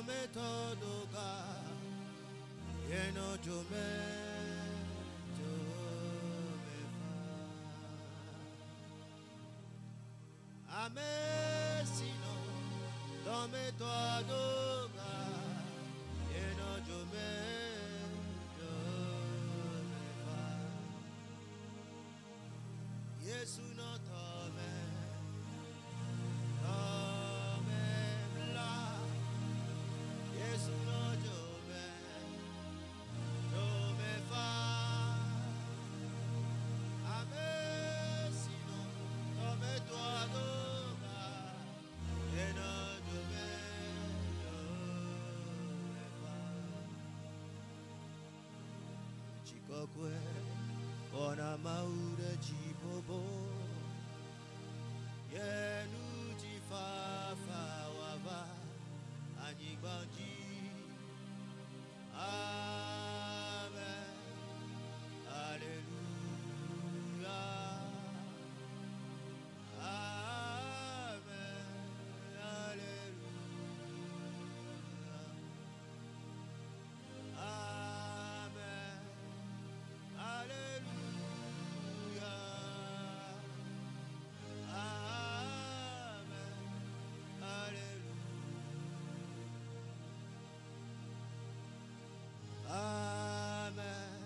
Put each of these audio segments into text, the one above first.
tome todo ga yeno tome tome fa amesino tome todo ga yeno tome tome fa Yesu no tome Ona maura chipobo Yenu chifafa wava Anyigbanji Amen Hallelujah Amen Hallelujah Amen Hallelujah Amen Hallelujah Amen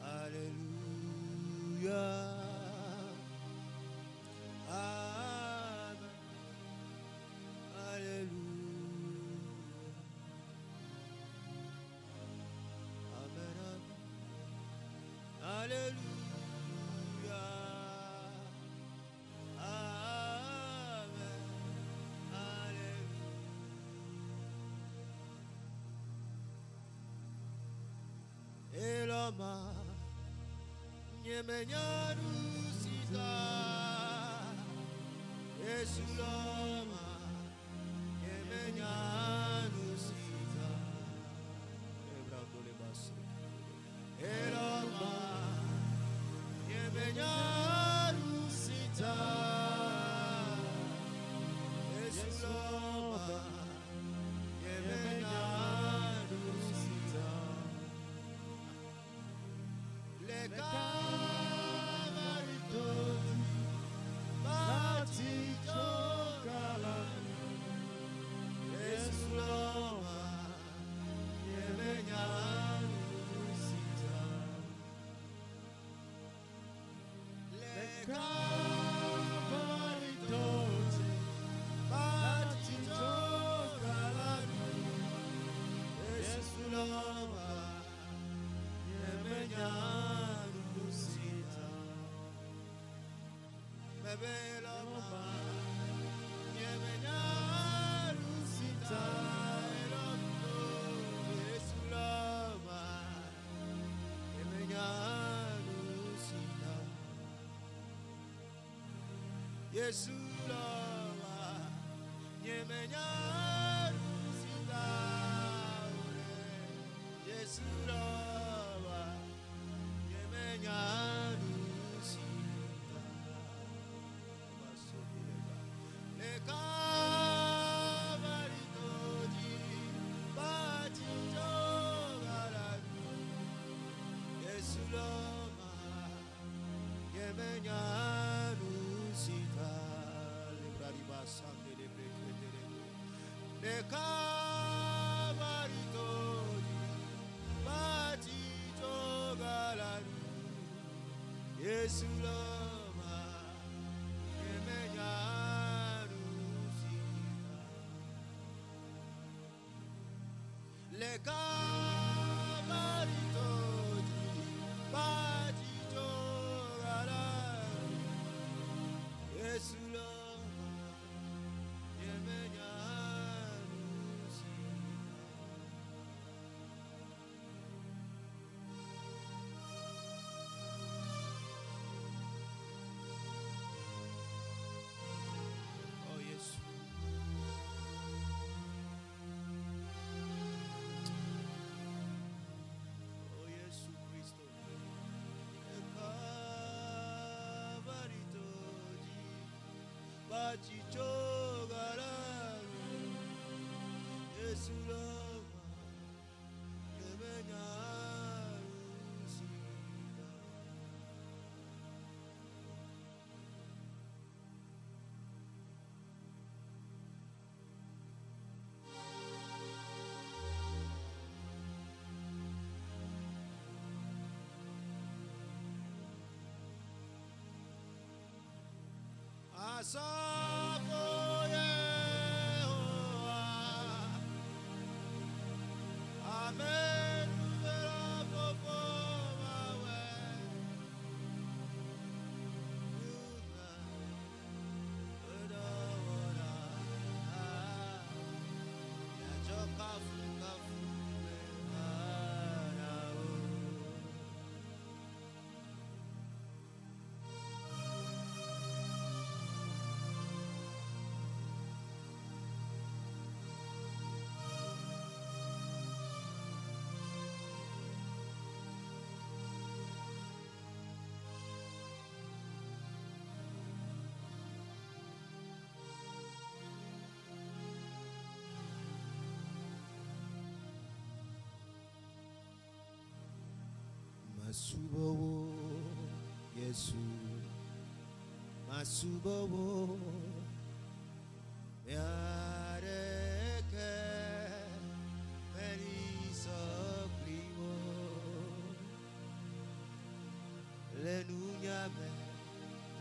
Hallelujah Amen Hallelujah Amen Hallelujah Amen Hallelujah Eloma Nyemenyaru sita Esuloma Nyemenyaru sita Ebrandole basu Eloma Nyemenyaru sita Esuloma Nyemenyaru sita Leka marito Bati chokala Esuloma Nyemenyaru Yesu lova nyemenyaru sita Yesu lova nyemenyaru sita Leka maritoji Bati jogaranu Yesu lova nyemenyaru sita Librari basande de brekete de kabaritoji Bati jogaranu Yesu loma nyemenyaru sita Le kabaritoji Bati jogaranu Yesu loma nyemenyaru sita Oh Yesu Oh Yesu Kristo Bati chogararu Masubowo, Yesu, Masubowo, Yareke, Melisa Primo, Le Nunyame,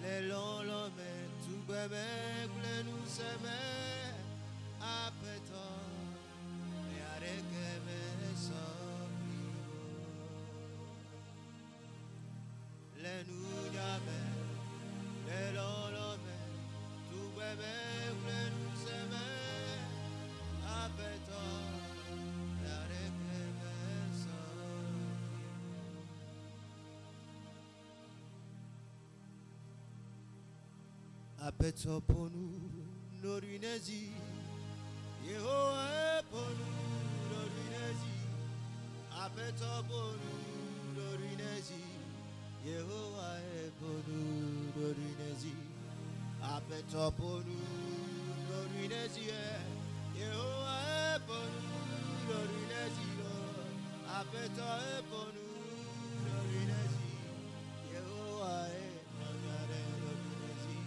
Le Lolome, Tubeme, Le Nuseme, Apeton, Yareke, Melisa. Le nunyame, le lolome, tu bebe, le nuseme, apeto, la requemeso. Apeto ponu, norinezi, Yehowa ponu, norinezi, apeto ponu, norinezi. Yehowa ebonu dorinezi, apeto ponu dorinezi. Yehowa ebonu dorinezi, apeto ebonu dorinezi. Yehowa ebonu dorinezi,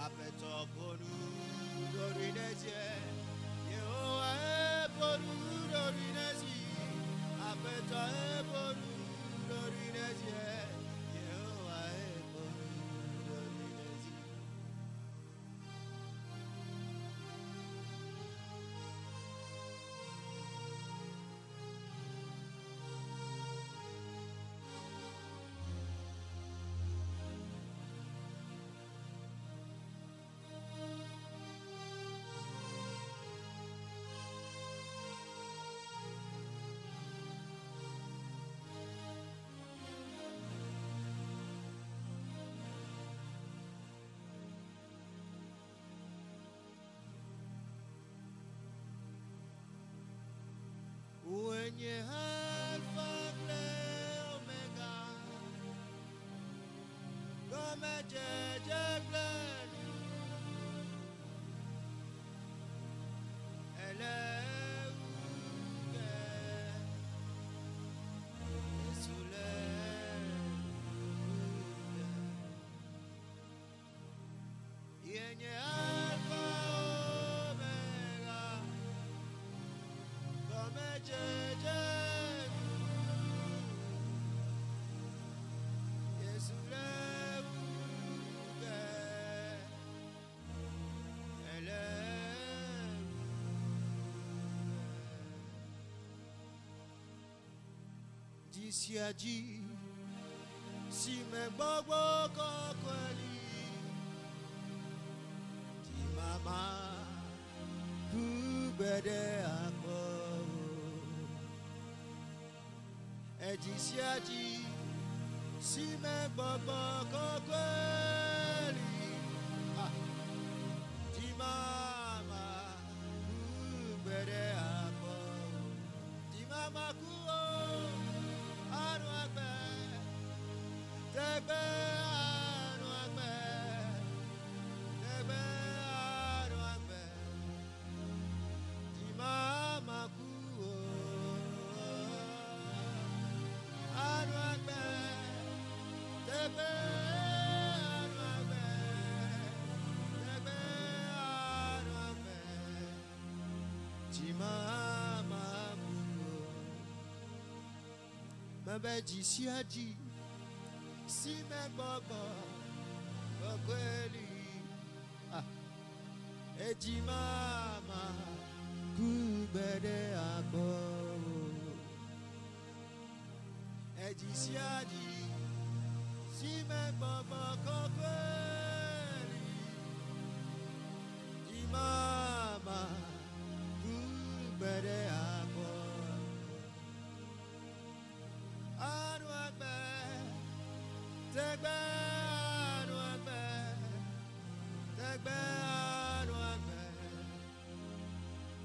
apeto ponu dorinezi. Yehowa ebonu dorinezi, apeto ebonu dorinezi. When you Alpha and Omega, come and judge blood. Si a dit, si me bobo kokweli, di mama kubede ako. E di si a dit, si me bobo kokweli, di mama kubede ako, di mama kubede. Di Jimama Mabe Jisiaji Sime Baba Bakweli Ejimama Kubede Abo Ejisiaji Sime Baba Bakweli Jimama Kubede Abo Anu Agbe Tegbe Anu Agbe Tegbe Anu Agbe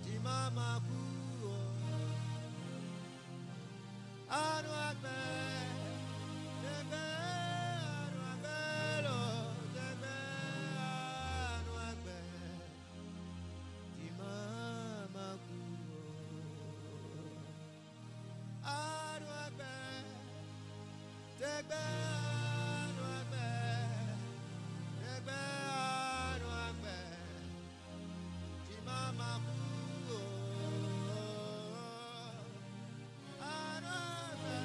Jimama Kuo Anu Agbe Tegbe Anu Agbe Lo Tegbe Anu Agbe Jimama Kuo Anu Agbe Tegbe Anu Agbe Tegbe Anu Agbe Jimama Kuo Anu Agbe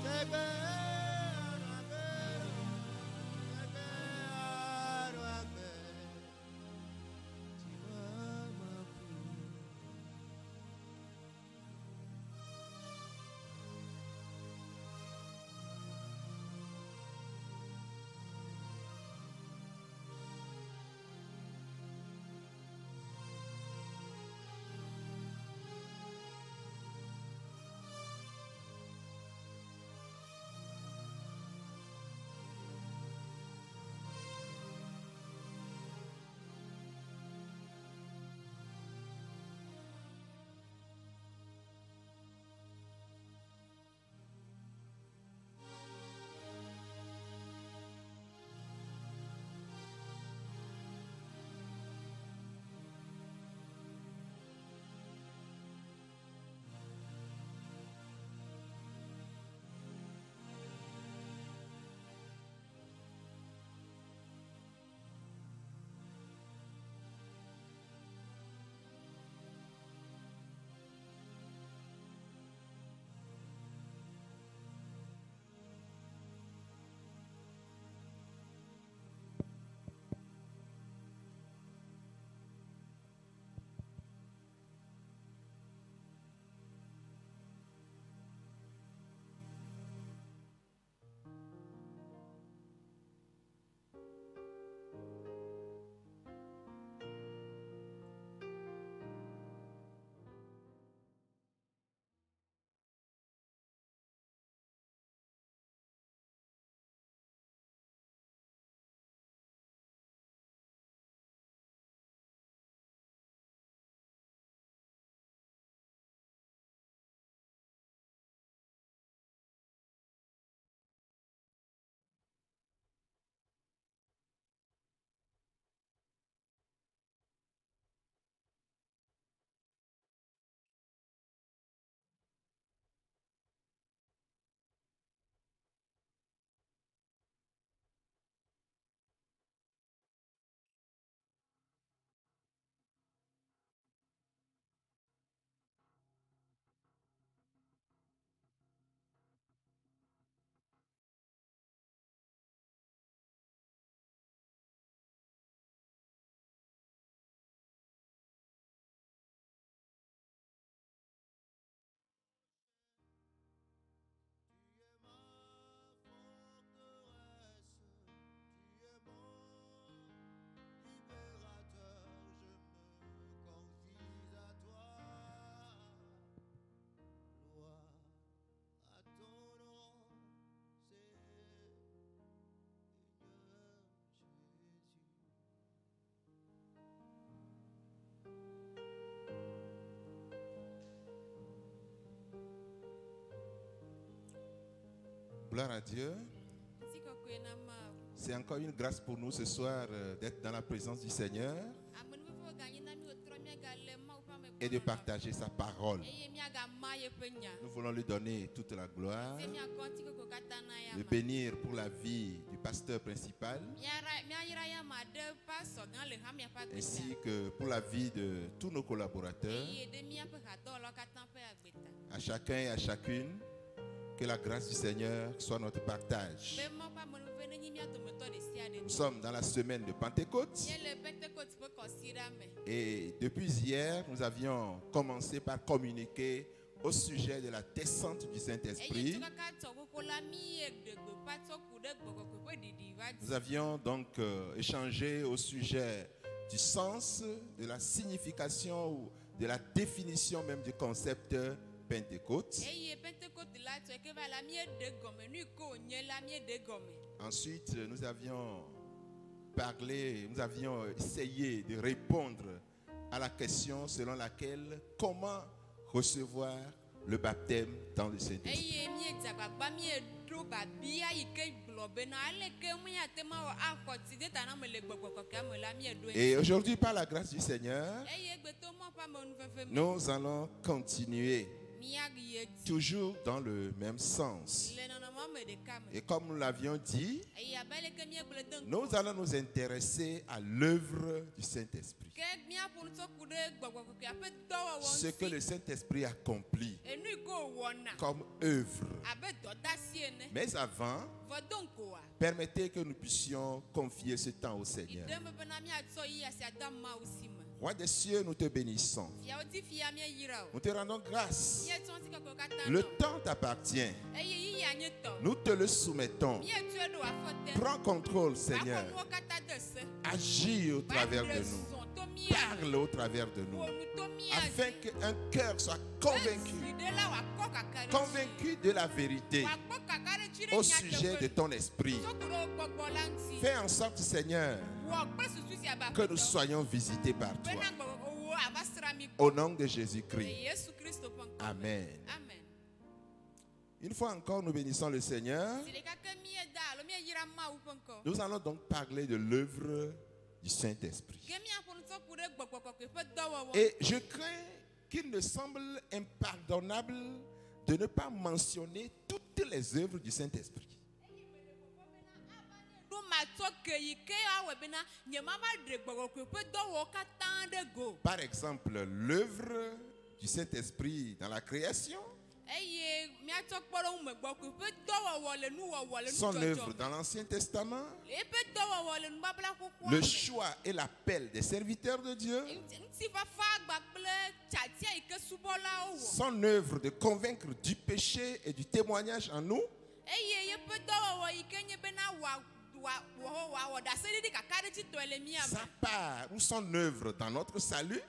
Tegbe Anu Agbe Tegbe Anu Agbe Jimama Kuo Gloire à Dieu. C'est encore une grâce pour nous ce soir d'être dans la présence du Seigneur et de partager sa parole. Nous voulons lui donner toute la gloire, le bénir pour la vie du pasteur principal, ainsi que pour la vie de tous nos collaborateurs. À chacun et à chacune, que la grâce du Seigneur soit notre partage. Nous sommes dans la semaine de Pentecôte et depuis hier, nous avions commencé par communiquer au sujet de la descente du Saint-Esprit. Nous avions donc échangé au sujet du sens, de la signification ou de la définition même du concept Pentecôte. Ensuite, nous avions essayé de répondre à la question selon laquelle comment recevoir le baptême dans le Saint-Esprit. Et aujourd'hui, par la grâce du Seigneur, nous allons continuer toujours dans le même sens. Et comme nous l'avions dit, nous allons nous intéresser à l'œuvre du Saint-Esprit. Ce que le Saint-Esprit accomplit comme œuvre. Mais avant, permettez que nous puissions confier ce temps au Seigneur. Roi des cieux, nous te bénissons. Nous te rendons grâce. Le temps t'appartient. Nous te le soumettons. Prends contrôle, Seigneur. Agis au travers de nous. Parle au travers de nous. Afin qu'un cœur soit convaincu. Convaincu de la vérité au sujet de ton esprit. Fais en sorte, Seigneur, que nous soyons visités par toi. Au nom de Jésus-Christ. Amen. Une fois encore, nous bénissons le Seigneur. Nous allons donc parler de l'œuvre du Saint-Esprit. Et je crains qu'il ne semble impardonnable de ne pas mentionner toutes les œuvres du Saint-Esprit. Par exemple, l'œuvre du Saint-Esprit dans la création, son œuvre dans l'Ancien Testament, le choix et l'appel des serviteurs de Dieu, son œuvre de convaincre du péché et du témoignage en nous, sa part ou son œuvre dans notre salut,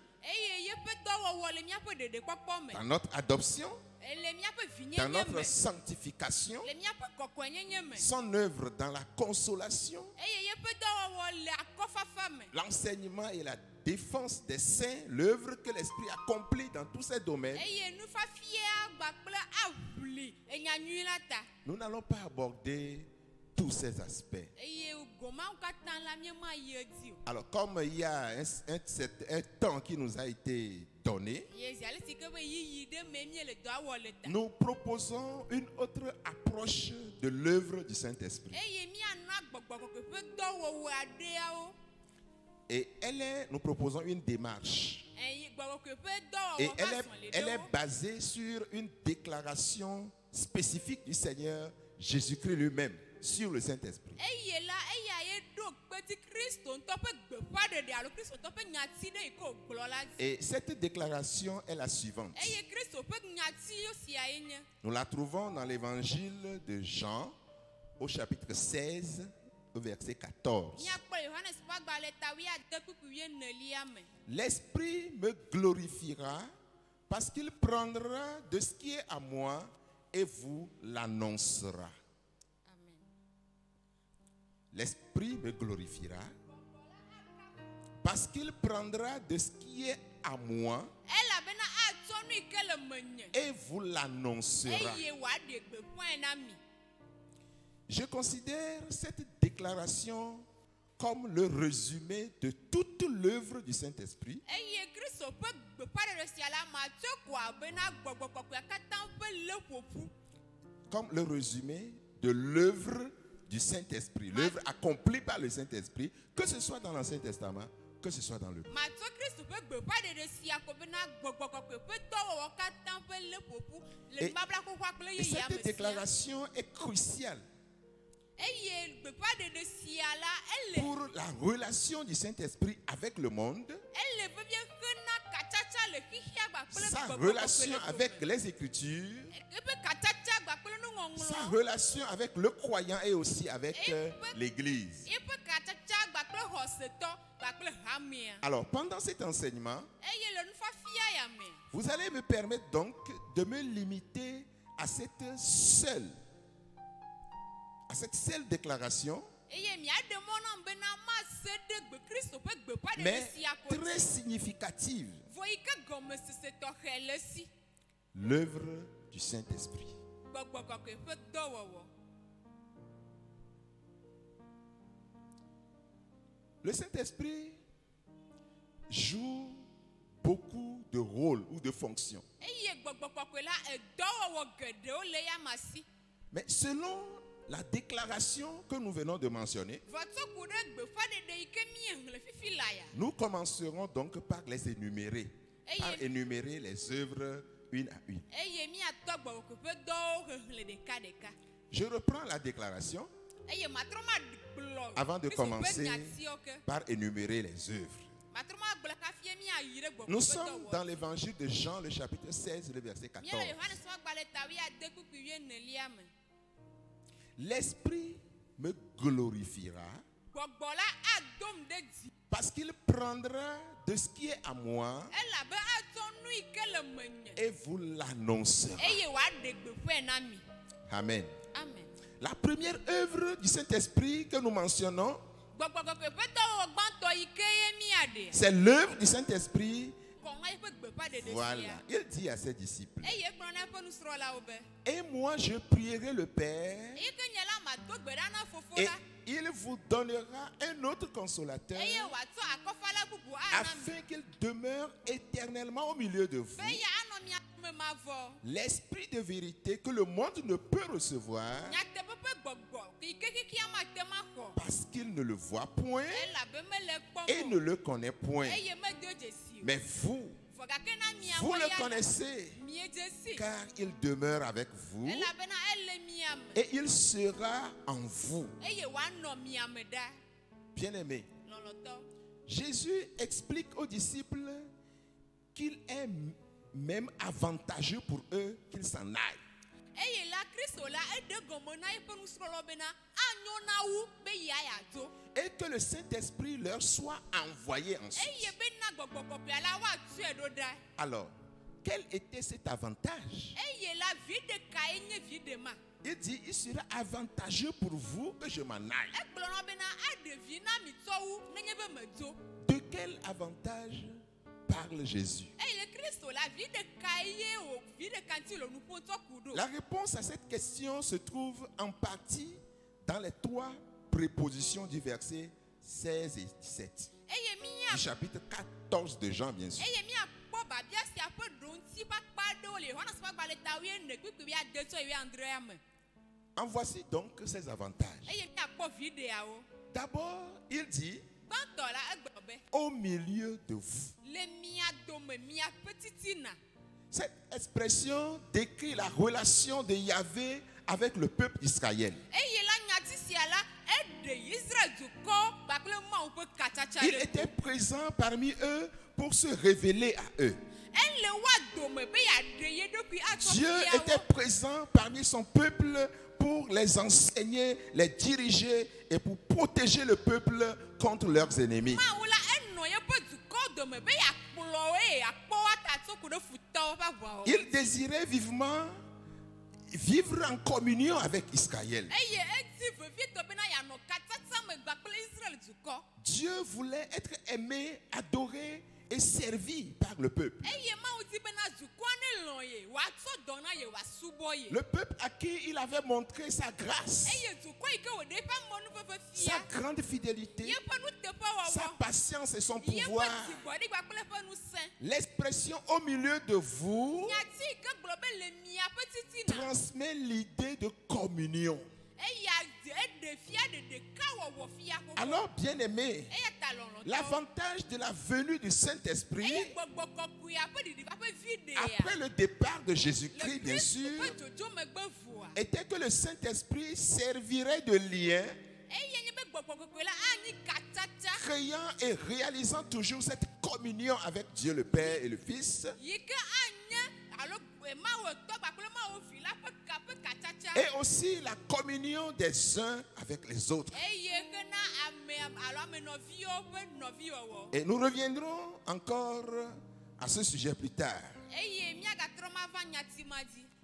dans notre adoption, dans notre sanctification, son œuvre dans la consolation, l'enseignement et la défense des saints, l'œuvre que l'Esprit accomplit dans tous ces domaines. Nous n'allons pas aborder tous ces aspects. Alors, comme il y a un temps qui nous a été donné, nous proposons une autre approche de l'œuvre du Saint-Esprit. Et nous proposons une démarche. Et elle est basée sur une déclaration spécifique du Seigneur Jésus-Christ lui-même sur le Saint-Esprit. Et cette déclaration est la suivante. Nous la trouvons dans l'évangile de Jean au chapitre 16 au verset 14. L'Esprit me glorifiera parce qu'il prendra de ce qui est à moi et vous l'annoncera. L'Esprit me glorifiera parce qu'il prendra de ce qui est à moi et vous l'annoncera. Je considère cette déclaration comme le résumé de toute l'œuvre du Saint-Esprit. Comme le résumé de l'œuvre du Saint-Esprit, l'œuvre accomplie par le Saint-Esprit, que ce soit dans l'Ancien Testament, que ce soit dans le Et cette déclaration est cruciale pour la relation du Saint-Esprit avec le monde, sa relation avec les Écritures, sa relation avec le croyant et aussi avec l'Église. Alors, pendant cet enseignement, vous allez me permettre donc de me limiter à cette seule déclaration, mais très significative. L'œuvre du Saint-Esprit. Le Saint-Esprit joue beaucoup de rôles ou de fonctions. Mais selon la déclaration que nous venons de mentionner, nous commencerons donc par les énumérer, par énumérer les œuvres une à une. Je reprends la déclaration avant de commencer par énumérer les œuvres. Nous sommes dans l'évangile de Jean, le chapitre 16, le verset 14. L'Esprit me glorifiera parce qu'il prendra de ce qui est à moi et vous l'annoncera. Amen. La première œuvre du Saint-Esprit que nous mentionnons, c'est l'œuvre du Saint-Esprit. Voilà, il dit à ses disciples: et moi je prierai le Père, et il vous donnera un autre consolateur, afin qu'il demeure éternellement au milieu de vous, l'Esprit de vérité que le monde ne peut recevoir parce qu'il ne le voit point et ne le connaît point. Mais vous le connaissez, car il demeure avec vous et il sera en vous. Bien-aimés, Jésus explique aux disciples qu'il est même avantageux pour eux qu'ils s'en aillent. Et que le Saint-Esprit leur soit envoyé ensuite. Alors, quel était cet avantage? Il dit, il sera avantageux pour vous que je m'en aille. De quel avantage parle Jésus? La réponse à cette question se trouve en partie dans les trois prépositions du verset 16 et 17. Du chapitre 14 de Jean, bien sûr. En voici donc ses avantages. D'abord, il dit au milieu de vous. Cette expression décrit la relation de Yahvé avec le peuple d'Israël. Il était présent parmi eux pour se révéler à eux. Dieu était présent parmi son peuple pour les enseigner, les diriger et pour protéger le peuple contre leurs ennemis. Il désirait vivement vivre en communion avec Israël. Dieu voulait être aimé, adoré et servi par le peuple. Le peuple à qui il avait montré sa grâce, sa grande fidélité, sa patience et son pouvoir. L'expression au milieu de vous transmet l'idée de communion. Alors, bien-aimés, l'avantage de la venue du Saint-Esprit, après le départ de Jésus-Christ, bien sûr, était que le Saint-Esprit servirait de lien, créant et réalisant toujours cette communion avec Dieu le Père et le Fils. Et aussi la communion des uns avec les autres. Et nous reviendrons encore à ce sujet plus tard.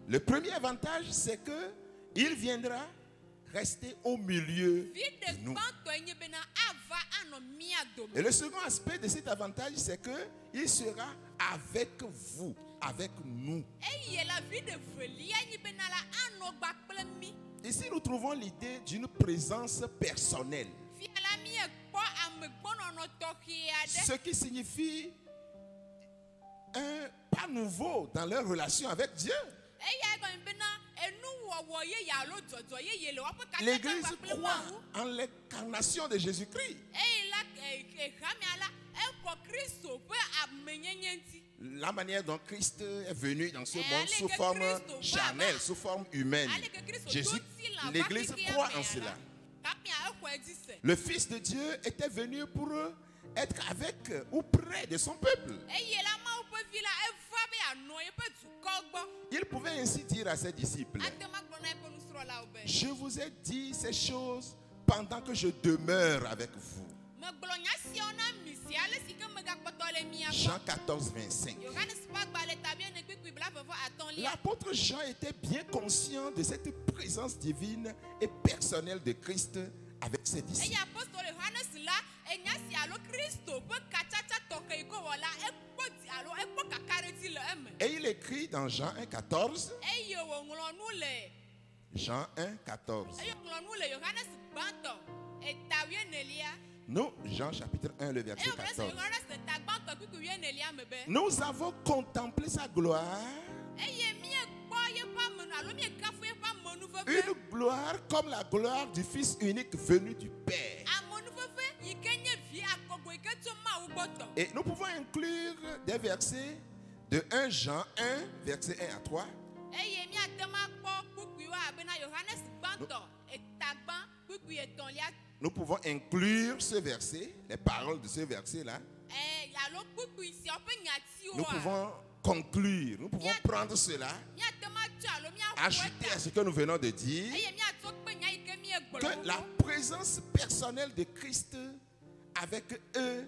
Le premier avantage, c'est que il viendra rester au milieu de nous. Et le second aspect de cet avantage, c'est que il sera avec vous, avec nous. Ici, nous trouvons l'idée d'une présence personnelle. Ce qui signifie un pas nouveau dans leur relation avec Dieu. L'Église croit en l'incarnation de Jésus-Christ. La manière dont Christ est venu dans ce monde sous forme charnelle, sous forme humaine. L'Église croit en cela. Le Fils de Dieu était venu pour être avec ou près de son peuple. Il pouvait ainsi dire à ses disciples: je vous ai dit ces choses pendant que je demeure avec vous. Jean 14, 25. L'apôtre Jean était bien conscient de cette présence divine et personnelle de Christ avec ses disciples. Et il écrit dans Jean 1, 14. Jean 1, 14. Nous, Jean chapitre 1, le verset 14. Nous avons contemplé sa gloire. Une gloire comme la gloire du Fils unique venu du Père. Et nous pouvons inclure des versets de 1 Jean 1, verset 1 à 3. Nous pouvons inclure ce verset, les paroles de ce verset-là. Nous pouvons conclure, nous pouvons prendre cela, ajouter à ce que nous venons de dire, que la présence personnelle de Christ avec eux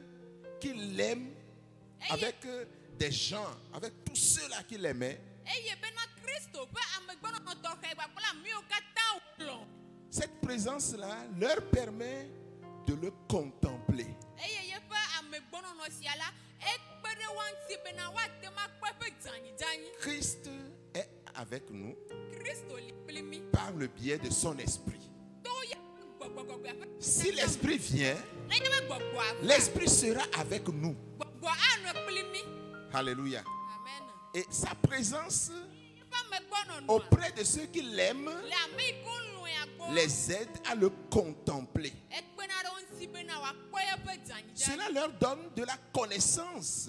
qui l'aiment, avec des gens, avec tous ceux-là qui l'aimaient, cette présence-là leur permet de le contempler. Christ est avec nous par le biais de son esprit. Si l'esprit vient, l'esprit sera avec nous. Alléluia. Et sa présence auprès de ceux qui l'aiment les aide à le contempler. Cela leur donne de la connaissance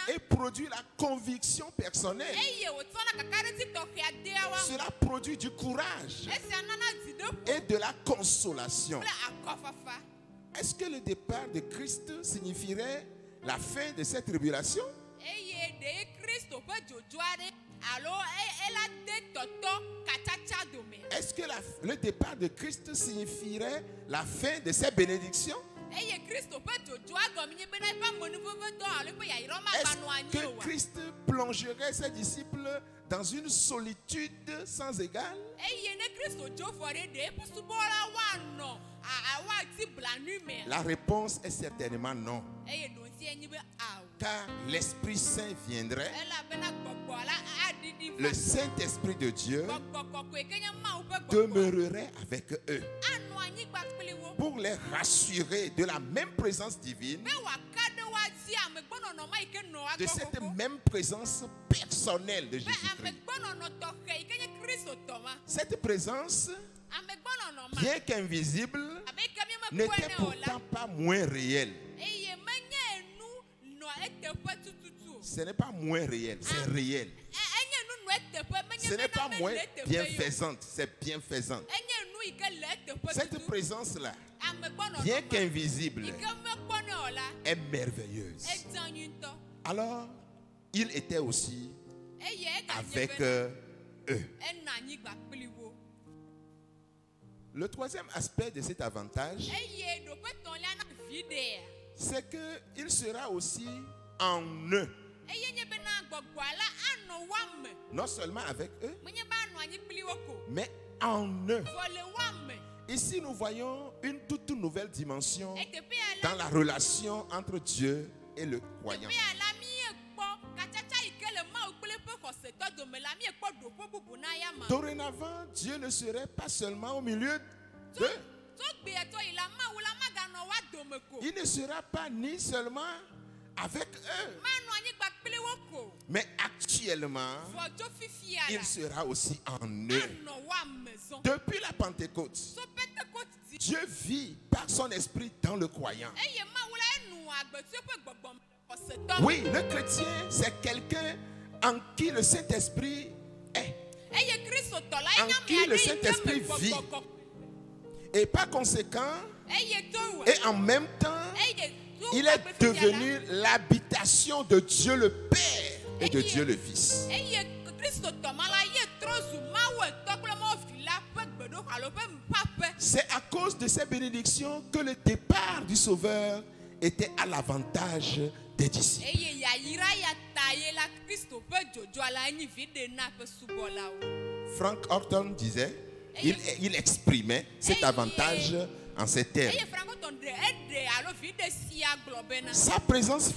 et produit la conviction personnelle. Cela produit du courage et de la consolation. Est-ce que le départ de Christ signifierait la fin de cette tribulation? Est-ce que le départ de Christ signifierait la fin de ces bénédictions? Est-ce que Christ plongerait ses disciples dans une solitude sans égale? La réponse est certainement non. Car l'Esprit Saint viendrait le Saint-Esprit de Dieu demeurerait avec eux pour les rassurer de la même présence divine, de cette même présence personnelle de Jésus-Christ. Cette présence, bien qu'invisible, n'était pourtant pas moins réelle. Ce n'est pas moins réel, c'est réel. Ce n'est pas moins bienfaisante, c'est bienfaisante. Cette présence-là, bien qu'invisible, est merveilleuse. Alors, il était aussi avec eux. Le troisième aspect de cet avantage, c'est qu'il sera aussi en eux. Non seulement avec eux, mais en eux. Ici, nous voyons une toute nouvelle dimension dans la relation entre Dieu et le croyant. Dorénavant, Dieu ne serait pas seulement au milieu d'eux. Il ne sera pas ni seulement avec eux, mais actuellement, il sera aussi en eux. Depuis la Pentecôte, Dieu vit par son esprit dans le croyant. Oui, le chrétien, c'est quelqu'un en qui le Saint-Esprit est, en qui le Saint-Esprit vit. Et par conséquent, et en même temps, il est devenu l'habitation de Dieu le Père et de Dieu le Fils. C'est à cause de ces bénédictions que le départ du Sauveur était à l'avantage des disciples. Frank Horton disait, il exprimait cet avantage en ces termes. Sa présence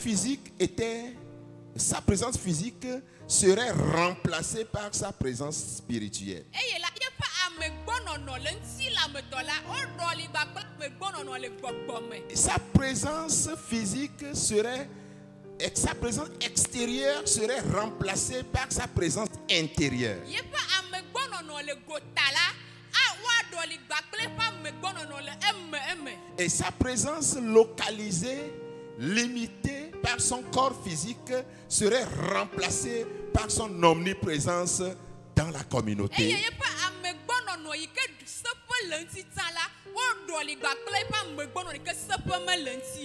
physique serait remplacée par sa présence spirituelle. Sa présence physique sa présence extérieure serait remplacée par sa présence intérieure. Et sa présence localisée, limitée par son corps physique, serait remplacée par son omniprésence dans la communauté.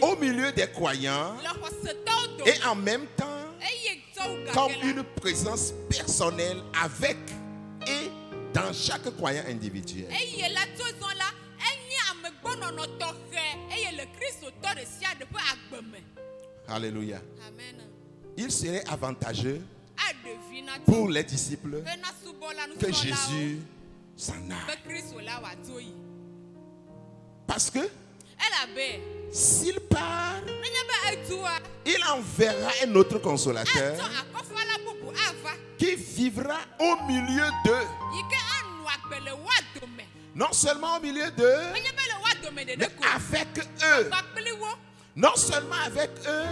Au milieu des croyants et en même temps comme une présence personnelle avec et dans chaque croyant individuel. Alléluia. Il serait avantageux pour les disciples que Jésus s'en aille. Parce que s'il part, il enverra un autre consolateur qui vivra au milieu d'eux. Non seulement au milieu d'eux, mais avec eux. Non seulement avec eux,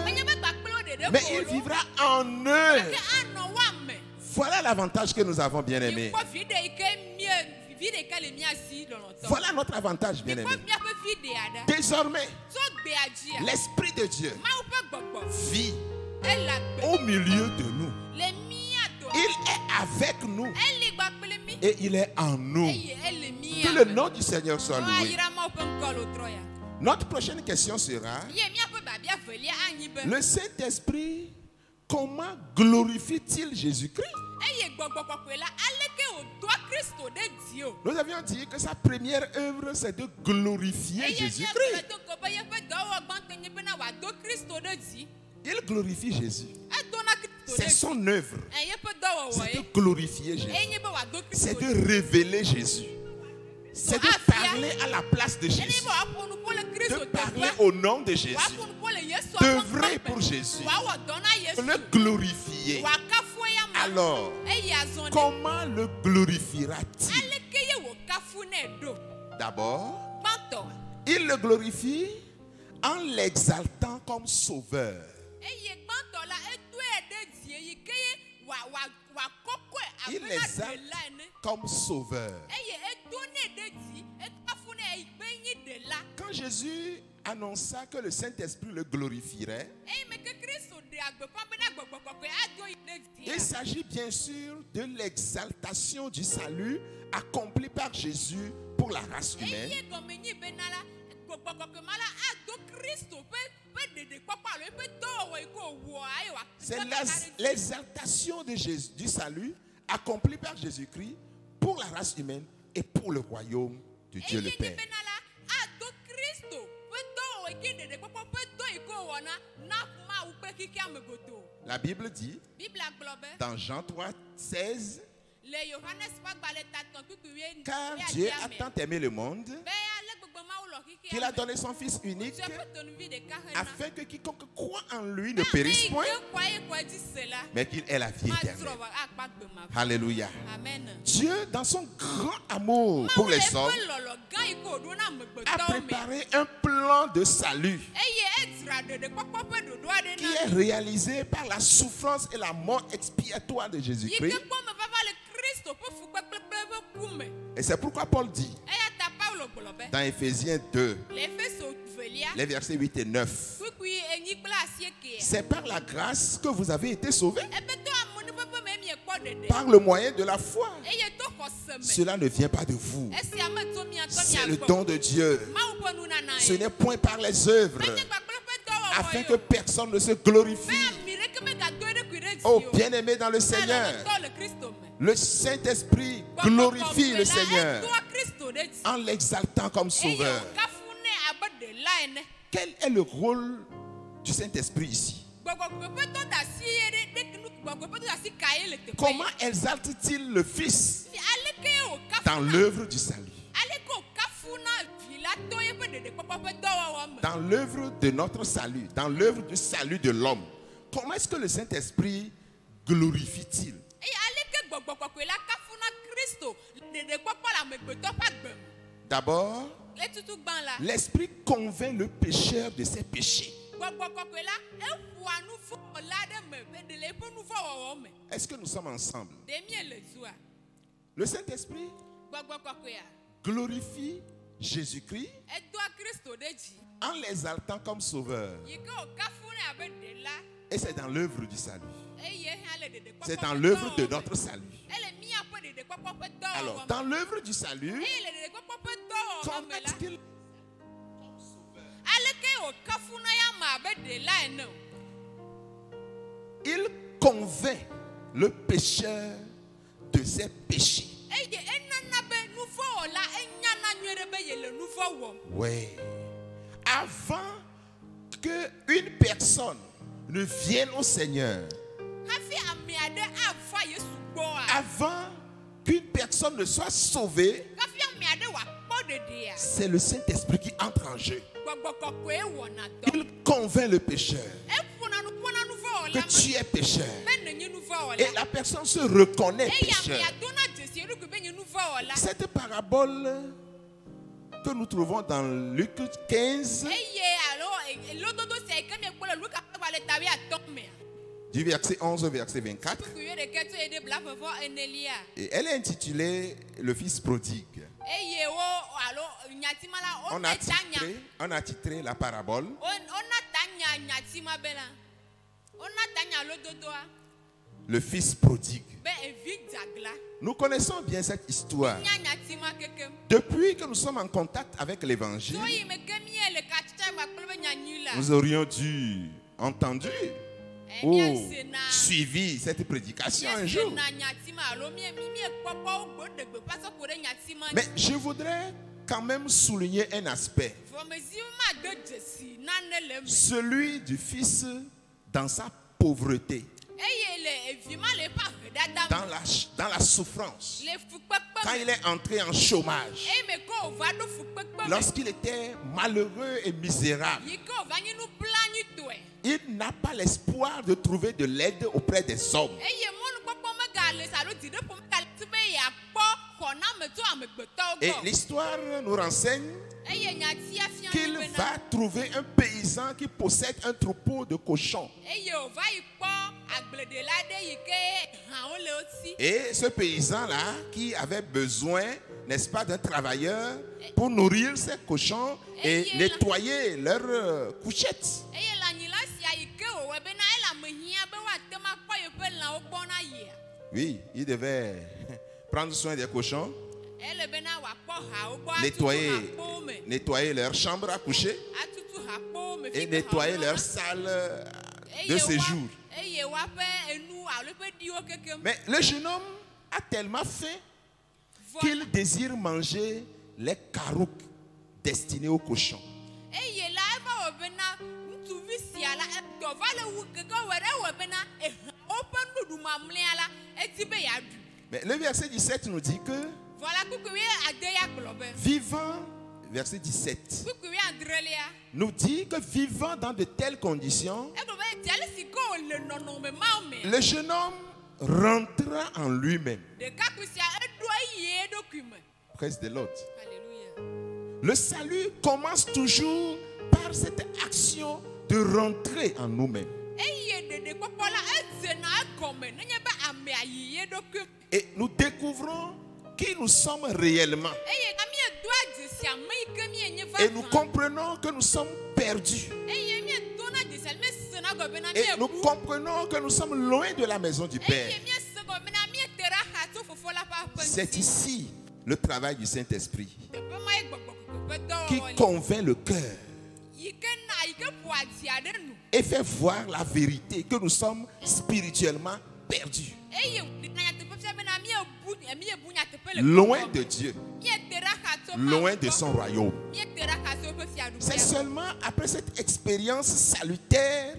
mais il vivra en eux. Voilà l'avantage que nous avons, bien-aimés. Voilà notre avantage, bien-aimés. Désormais, l'Esprit de Dieu vit au milieu de nous. Il est avec nous et il est en nous. Que le nom du Seigneur soit loué. Notre prochaine question sera: le Saint-Esprit, comment glorifie-t-il Jésus-Christ? Nous avions dit que sa première œuvre, c'est de glorifier Jésus-Christ. Il glorifie Jésus. C'est son œuvre. C'est de glorifier Jésus. C'est de révéler Jésus. C'est de parler à la place de Jésus. De parler au nom de Jésus. D'œuvrer pour Jésus. De le glorifier. alors, comment le glorifiera-t-il? D'abord, il le glorifie en l'exaltant comme sauveur. Il l'exalte comme sauveur. Quand Jésus annonça que le Saint-Esprit le glorifierait, il s'agit bien sûr de l'exaltation du salut accompli par Jésus pour la race humaine. C'est l'exaltation du salut accompli par Jésus-Christ pour la race humaine et pour le royaume de Dieu le Père. La Bible dit dans Jean 3, 16, car Dieu a tant aimé le monde qu'il a donné son Fils unique afin que quiconque croit en lui ne périsse point, mais qu'il ait la vie éternelle. Alléluia. Dieu, dans son grand amour pour les hommes, a préparé un plan de salut qui est réalisé par la souffrance et la mort expiatoire de Jésus-Christ. Et c'est pourquoi Paul dit dans Éphésiens 2, les versets 8 et 9, c'est par la grâce que vous avez été sauvés, par le moyen de la foi. Cela ne vient pas de vous, c'est le don de Dieu. Ce n'est point par les œuvres, afin que personne ne se glorifie. Oh, bien-aimé dans le Seigneur, le Saint-Esprit glorifie le Seigneur en l'exaltant comme sauveur. Quel est le rôle du Saint-Esprit ici? Comment exalte-t-il le Fils dans l'œuvre du salut? Dans l'œuvre de notre salut, dans l'œuvre du salut de l'homme. Comment est-ce que le Saint-Esprit glorifie-t-il? D'abord, l'Esprit convainc le pécheur de ses péchés. Est-ce que nous sommes ensemble? Le Saint-Esprit glorifie Jésus-Christ en l'exaltant comme sauveur. Et c'est dans l'œuvre du salut. C'est dans l'œuvre de notre salut. Alors, dans l'œuvre du salut, comment est-ce qu'il il convainc le pécheur de ses péchés. Oui. Avant qu'une personne ne vienne au Seigneur, avant qu'une personne ne soit sauvée, c'est le Saint-Esprit qui entre en jeu. Il convainc le pécheur que tu es pécheur. Et la personne se reconnaît pécheur. Cette parabole que nous trouvons dans Luc 15, du verset 11 au verset 24, et elle est intitulée Le Fils prodigue. On a titré la parabole Le Fils prodigue. Nous connaissons bien cette histoire. Depuis que nous sommes en contact avec l'Évangile, nous aurions dû entendre ou suivi cette prédication un jour. Mais je voudrais quand même souligner un aspect. Celui du Fils dans sa pauvreté. Dans la souffrance. Quand il est entré en chômage. Lorsqu'il était malheureux et misérable. Il n'a pas l'espoir de trouver de l'aide auprès des hommes. Et l'histoire nous renseigne qu'il va trouver un paysan qui possède un troupeau de cochons. Et ce paysan-là, qui avait besoin, n'est-ce pas, d'un travailleur pour nourrir ses cochons et nettoyer leurs couchettes. Oui, il devait prendre soin des cochons, nettoyer leur chambre à coucher et nettoyer leur salle de séjour. Mais le jeune homme a tellement faim qu'il désire manger les carouques destinés aux cochons. Mais le verset 17 nous dit que vivant, verset 17, nous dit que vivant dans de telles conditions, le jeune homme rentra en lui-même. Praise the Lord. Le salut commence toujours par cette action de rentrer en nous-mêmes. Et nous découvrons qui nous sommes réellement. Et nous comprenons que nous sommes perdus. Et nous comprenons que nous sommes loin de la maison du Père. C'est ici le travail du Saint-Esprit qui convainc le cœur et fait voir la vérité que nous sommes spirituellement perdus. Loin de Dieu, loin de son royaume. C'est seulement après cette expérience salutaire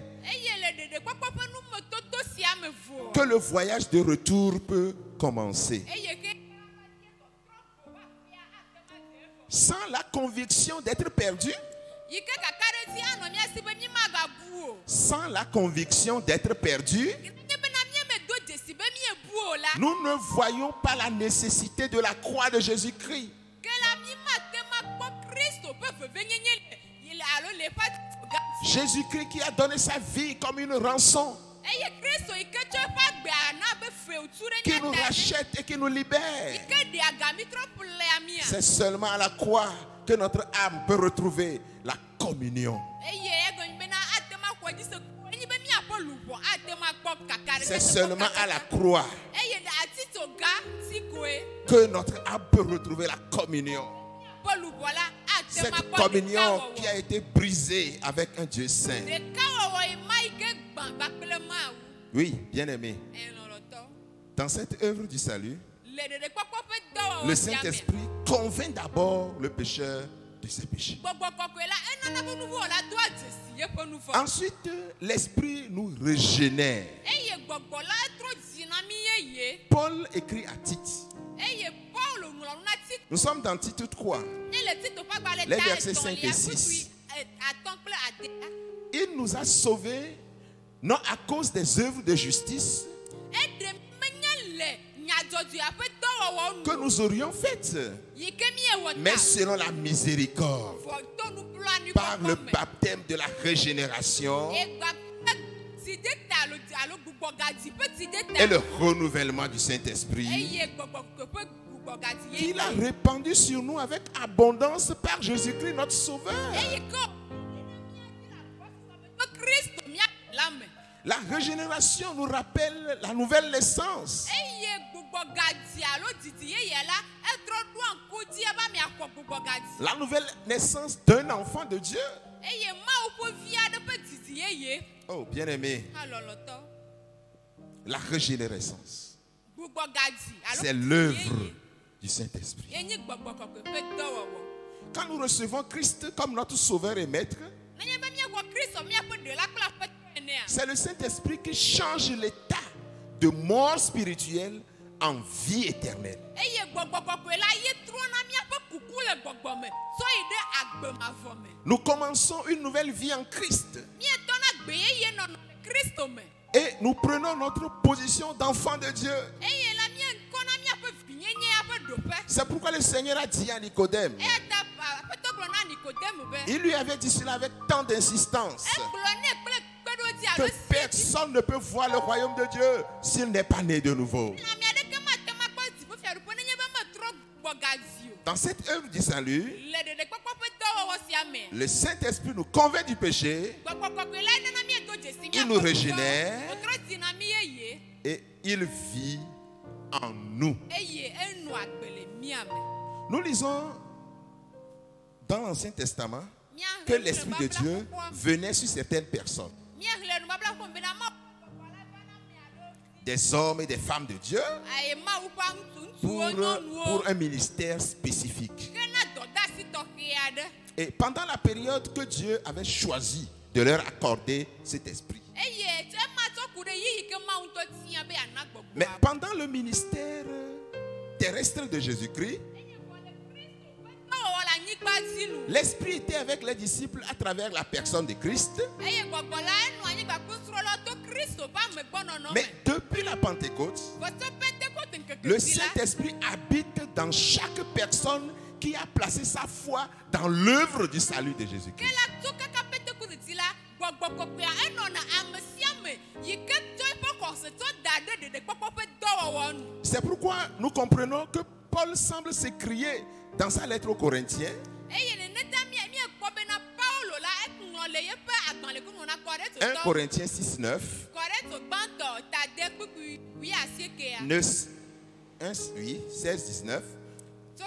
que le voyage de retour peut commencer. Sans la conviction d'être perdu, sans la conviction d'être perdu, nous ne voyons pas la nécessité de la croix de Jésus-Christ. Jésus-Christ qui a donné sa vie comme une rançon, qui nous rachète et qui nous libère. C'est seulement à la croix que notre âme peut retrouver la communion. C'est seulement à la croix que notre âme peut retrouver la communion. Cette communion qui a été brisée avec un Dieu saint. Oui, bien-aimé. Dans cette œuvre du salut, le Saint-Esprit convainc d'abord le pécheur de ses péchés. Ensuite, l'Esprit nous régénère. Paul écrit à Tite. Nous sommes dans Tite 3, les versets 5 et 6. Il nous a sauvés, non à cause des œuvres de justice que nous aurions faites, mais selon la miséricorde, par le baptême de la régénération et le renouvellement du Saint-Esprit qu'il a répandu sur nous avec abondance par Jésus-Christ notre Sauveur. La régénération nous rappelle la nouvelle naissance. La nouvelle naissance d'un enfant de Dieu. Oh, bien-aimé, la régénérescence, c'est l'œuvre du Saint-Esprit. Quand nous recevons Christ comme notre Sauveur et Maître, c'est le Saint-Esprit qui change l'état de mort spirituelle en vie éternelle. Nous commençons une nouvelle vie en Christ. Et nous prenons notre position d'enfant de Dieu. C'est pourquoi le Seigneur a dit à Nicodème. Il lui avait dit cela avec tant d'insistance. Que personne ne peut voir le royaume de Dieu s'il n'est pas né de nouveau. Dans cette œuvre du salut, le Saint-Esprit nous convainc du péché, il nous régénère et il vit en nous. Nous lisons dans l'Ancien Testament que l'Esprit de Dieu venait sur certaines personnes. Des hommes et des femmes de Dieu pour un ministère spécifique. Et pendant la période que Dieu avait choisi de leur accorder cet esprit. Mais pendant le ministère terrestre de Jésus-Christ, l'Esprit était avec les disciples à travers la personne de Christ. Mais depuis la Pentecôte, le Saint-Esprit habite dans chaque personne qui a placé sa foi dans l'œuvre du salut de Jésus-Christ. C'est pourquoi nous comprenons que Paul semble s'écrier dans sa lettre aux Corinthiens. 1 Corinthiens 6, 9. 16, 19.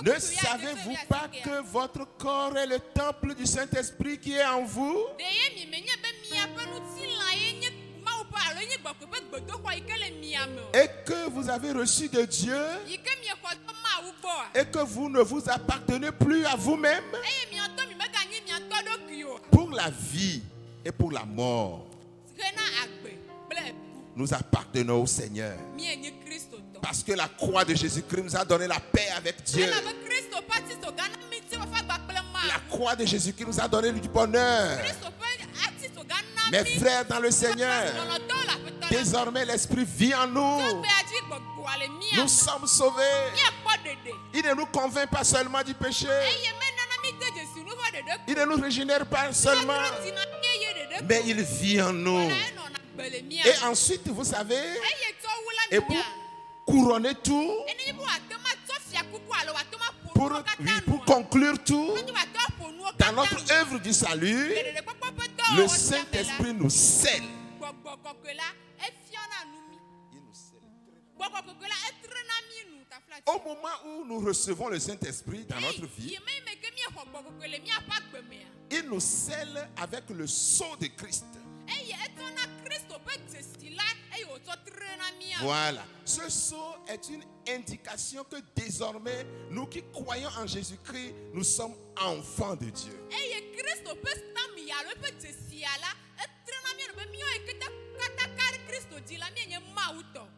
Ne savez-vous pas que votre corps est le temple du Saint-Esprit qui est en vous? Et que vous avez reçu de Dieu? Et que vous ne vous appartenez plus à vous-même? Pour la vie et pour la mort, nous appartenons au Seigneur. Parce que la croix de Jésus-Christ nous a donné la paix avec Dieu. La croix de Jésus-Christ nous a donné du bonheur. Mes frères dans le Seigneur, désormais l'Esprit vit en nous. Nous sommes sauvés. Il ne nous convainc pas seulement du péché. Il ne nous régénère pas seulement, mais il vit en nous. Et ensuite, vous savez, et pour couronner tout, pour conclure tout, dans notre œuvre du salut, le Saint-Esprit nous scelle. Au moment où nous recevons le Saint-Esprit dans notre vie, il nous scelle avec le sceau de Christ. Voilà. Ce sceau est une indication que désormais, nous qui croyons en Jésus-Christ, nous sommes enfants de Dieu.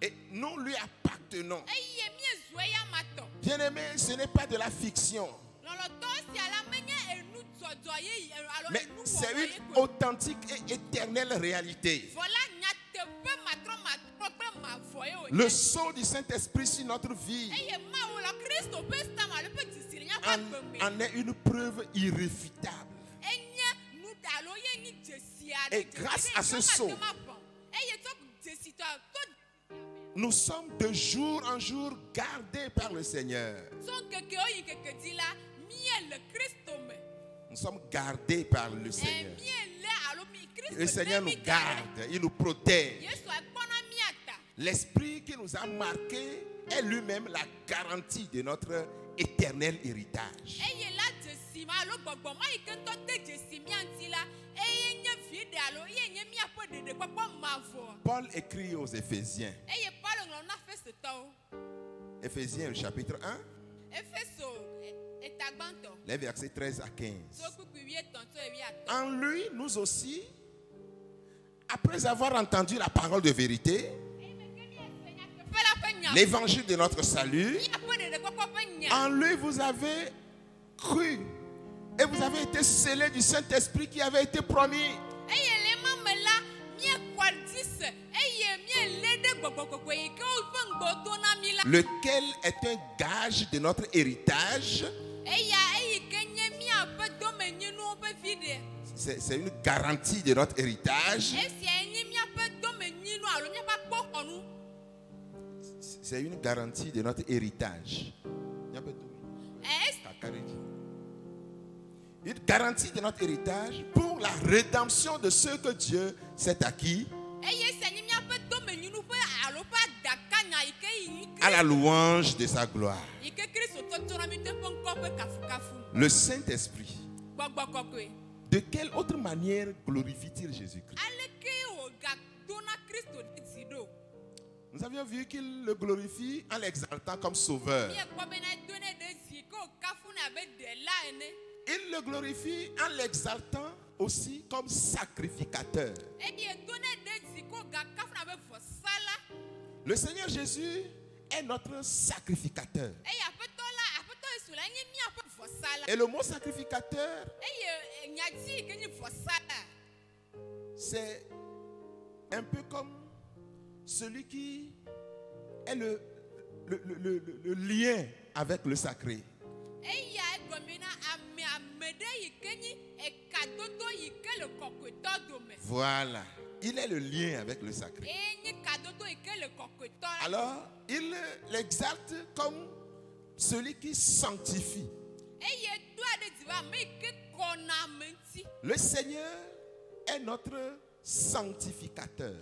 Et nous lui appartenons. Bien-aimé, ce n'est pas de la fiction. Mais c'est une authentique et éternelle réalité. Le sceau du Saint-Esprit sur notre vie en est une preuve irréfutable. Et grâce à ce sceau, nous sommes de jour en jour gardés par le Seigneur. Nous sommes gardés par le Seigneur. Le Seigneur nous garde, il nous protège. L'Esprit qui nous a marqués est lui-même la garantie de notre éternel héritage. Paul écrit aux Éphésiens. Éphésiens, le chapitre 1. Les versets 13 à 15. En lui, nous aussi, après avoir entendu la parole de vérité, l'évangile de notre salut, en lui vous avez cru et vous avez été scellés du Saint-Esprit qui avait été promis. lequel est un gage de notre héritage. C'est une garantie de notre héritage. C'est une garantie de notre héritage. Une garantie de notre héritage pour la rédemption de ceux que Dieu s'est acquis, à la louange de sa gloire. Le Saint-Esprit, de quelle autre manière glorifie-t-il Jésus-Christ? Nous avions vu qu'il le glorifie en l'exaltant comme sauveur. Il le glorifie en l'exaltant aussi comme sacrificateur. Le Seigneur Jésus est notre sacrificateur. Et le mot sacrificateur, c'est un peu comme celui qui est le lien avec le sacré. Voilà, il est le lien avec le sacré. Alors, il l'exalte comme celui qui sanctifie. Le Seigneur est notre sanctificateur.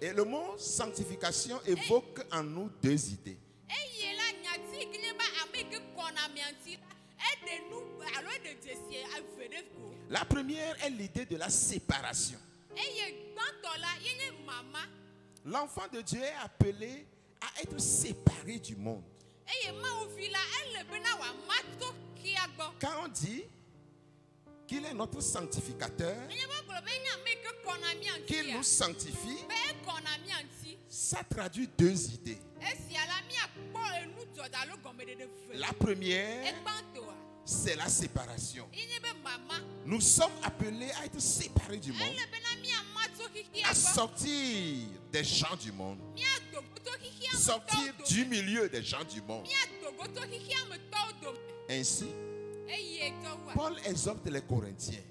Et le mot sanctification évoque en nous deux idées. La première est l'idée de la séparation. L'enfant de Dieu est appelé à être séparé du monde. Quand on dit qu'il est notre sanctificateur, qu'il nous sanctifie, ça traduit deux idées. La première, c'est la séparation. Nous sommes appelés à être séparés du monde, à sortir des gens du monde, sortir du milieu des gens du monde. Ainsi, Paul exhorte les Corinthiens.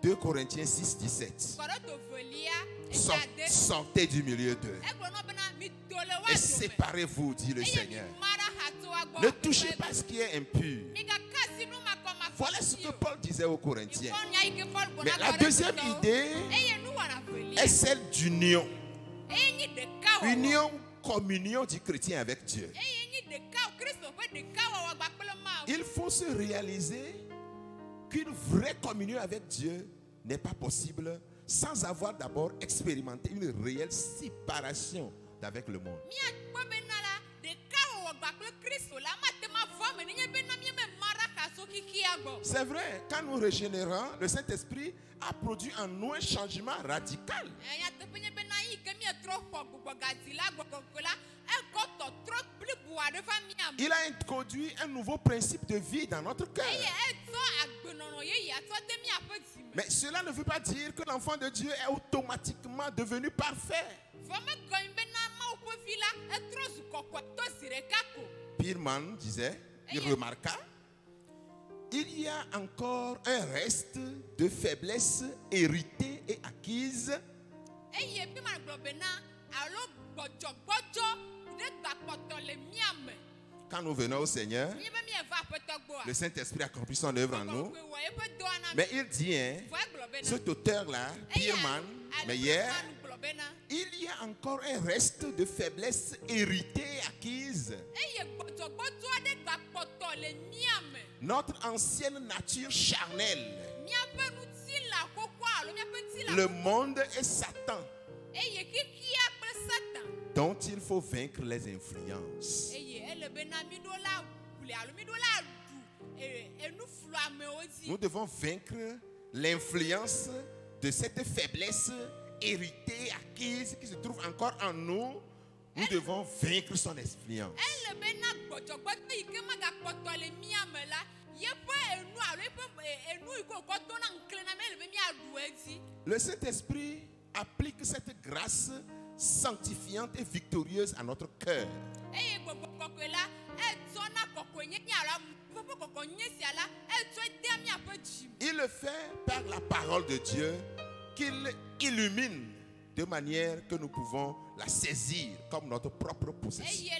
2 Corinthiens 6, 17. Sortez du milieu d'eux et séparez-vous, dit le Seigneur. Ne touchez pas ce qui est impur. Voilà ce que Paul disait aux Corinthiens. Mais la deuxième idée est celle d'union. Union, communion du chrétien avec Dieu. Il faut se réaliser qu'une vraie communion avec Dieu n'est pas possible sans avoir d'abord expérimenté une réelle séparation d'avec le monde. C'est vrai, quand nous régénérons, le Saint-Esprit a produit en nous un changement radical. Il a introduit un nouveau principe de vie dans notre cœur. Mais cela ne veut pas dire que l'enfant de Dieu est automatiquement devenu parfait. Pirman disait, il remarqua, il y a encore un reste de faiblesse héritée et acquise. Quand nous venons au Seigneur, le Saint-Esprit accomplit son œuvre en nous. Mais il dit, cet auteur-là, Pirman, Meyer, il y a encore un reste de faiblesse héritée et acquise. Notre ancienne nature charnelle, le monde et Satan, dont il faut vaincre les influences. Nous devons vaincre l'influence de cette faiblesse héritée, acquise, qui se trouve encore en nous. Nous devons vaincre son influence. Le Saint-Esprit applique cette grâce sanctifiante et victorieuse à notre cœur. Il le fait par la parole de Dieu qu'il illumine de manière que nous pouvons la saisir comme notre propre possession.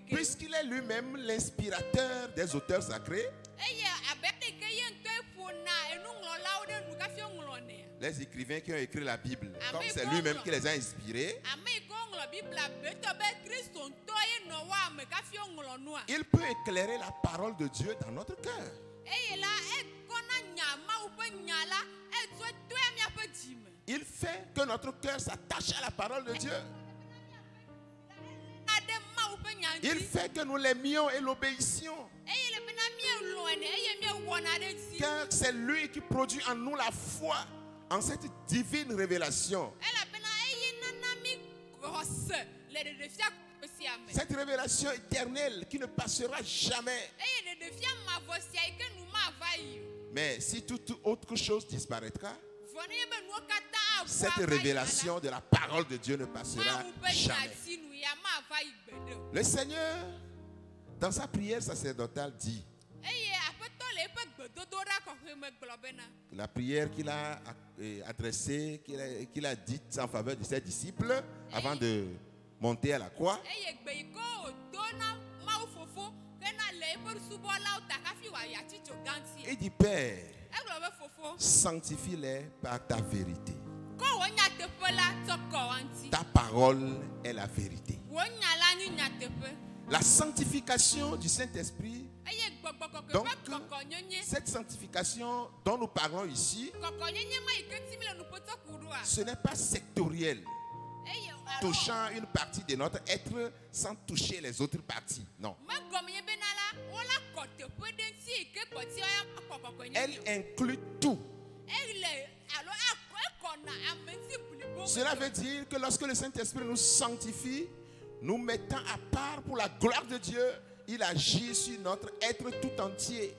Puisqu'il est lui-même l'inspirateur des auteurs sacrés, les écrivains qui ont écrit la Bible, comme c'est lui-même qui les a inspirés, il peut éclairer la parole de Dieu dans notre cœur. Il fait que notre cœur s'attache à la parole de Dieu. Il fait que nous l'aimions et l'obéissions. Car c'est lui qui produit en nous la foi en cette divine révélation. Cette révélation éternelle qui ne passera jamais. Mais si toute autre chose disparaîtra, cette révélation de la parole de Dieu ne passera jamais. Le Seigneur, dans sa prière sacerdotale, dit, la prière qu'il a adressée, qu'il a dite en faveur de ses disciples avant de monter à la croix. Il dit, Père, sanctifie-les par ta vérité. Ta parole est la vérité. La sanctification du Saint-Esprit, donc cette sanctification dont nous parlons ici, ce n'est pas sectoriel, touchant une partie de notre être sans toucher les autres parties. Non. Elle inclut tout. Cela veut dire que lorsque le Saint-Esprit nous sanctifie, nous mettant à part pour la gloire de Dieu, il agit sur notre être tout entier.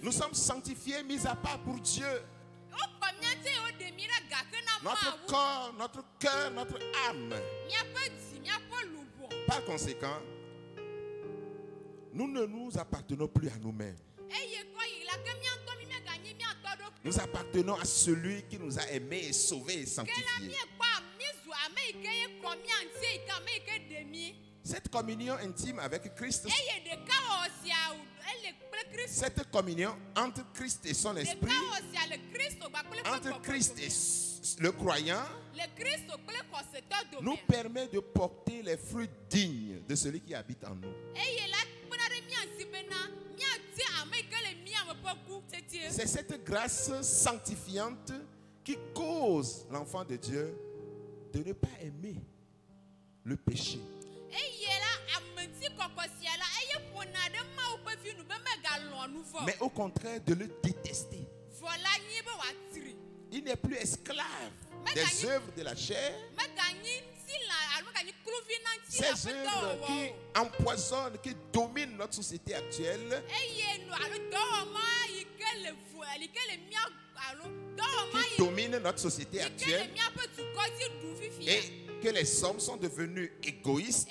Nous sommes sanctifiés, mis à part pour Dieu. Notre corps, notre cœur, notre âme. Par conséquent, nous ne nous appartenons plus à nous-mêmes. Nous appartenons à celui qui nous a aimés et sauvés et sanctifiés. Cette communion intime avec Christ, cette communion entre Christ et son esprit, entre Christ et le croyant, nous permet de porter les fruits dignes de celui qui habite en nous. C'est cette grâce sanctifiante qui cause l'enfant de Dieu de ne pas aimer le péché. Mais au contraire de le détester. Il n'est plus esclave des œuvres de la chair. Ces œuvres qui empoisonnent, qui dominent notre société actuelle, qui dominent notre société actuelle, et que les hommes sont devenus égoïstes.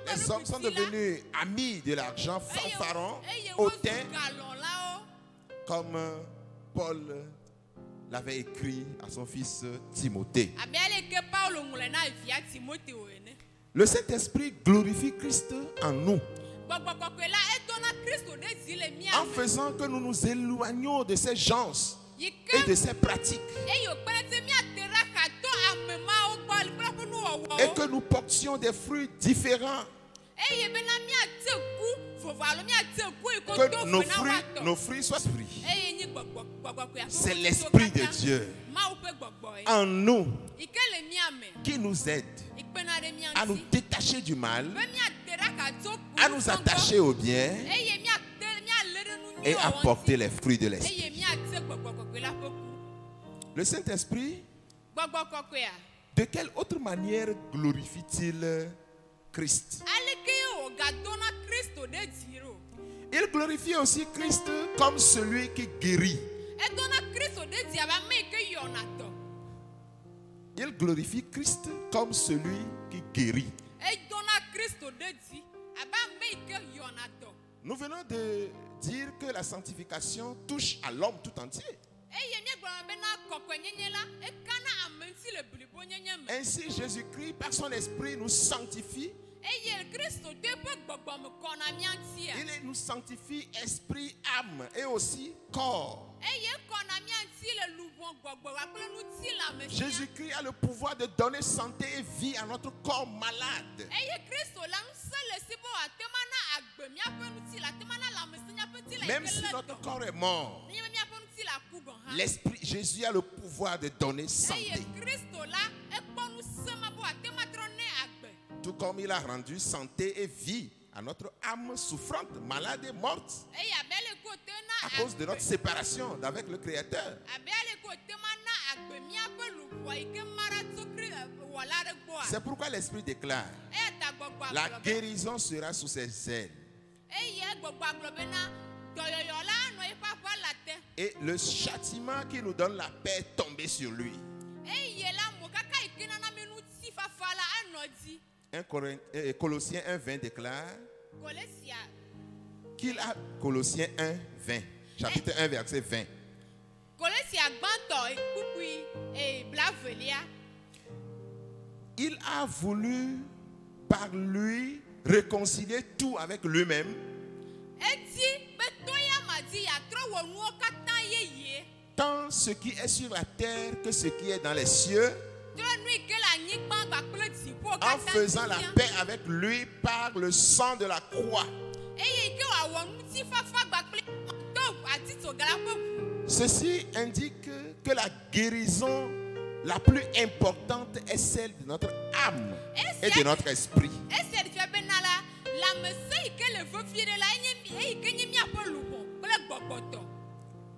Les hommes sont devenus amis de l'argent, fanfarons, hautains, comme Paul l'avait écrit à son fils Timothée. Le Saint-Esprit glorifie Christ en nous, en faisant que nous nous éloignions de ces gens et de ces pratiques, et que nous portions des fruits différents, que nos fruits soient esprits. C'est l'Esprit de Dieu en nous qui nous aide à nous détacher du mal, à nous attacher au bien et à porter les fruits de l'Esprit. Le Saint-Esprit, de quelle autre manière glorifie-t-il Christ? Il glorifie aussi Christ comme celui qui guérit. Il glorifie Christ comme celui qui guérit. Nous venons de dire que la sanctification touche à l'homme tout entier. Ainsi, Jésus-Christ, par son esprit, nous sanctifie. Il nous sanctifie esprit, âme et aussi corps. Jésus-Christ a le pouvoir de donner santé et vie à notre corps malade. Même si notre corps est mort, l'esprit, Jésus a le pouvoir de donner santé. Tout comme il a rendu santé et vie à notre âme souffrante, malade et morte, à cause de notre séparation avec le Créateur. C'est pourquoi l'Esprit déclare: la guérison sera sous ses ailes. Et le châtiment qui nous donne la paix est tombé sur lui. Colossiens 1:20 déclare qu'il a, Colossiens 1:20, chapitre 1 verset 20. Il a voulu par lui réconcilier tout avec lui-même, tant ce qui est sur la terre que ce qui est dans les cieux, en faisant la paix avec lui par le sang de la croix. Ceci indique que la guérison la plus importante est celle de notre âme et de notre esprit.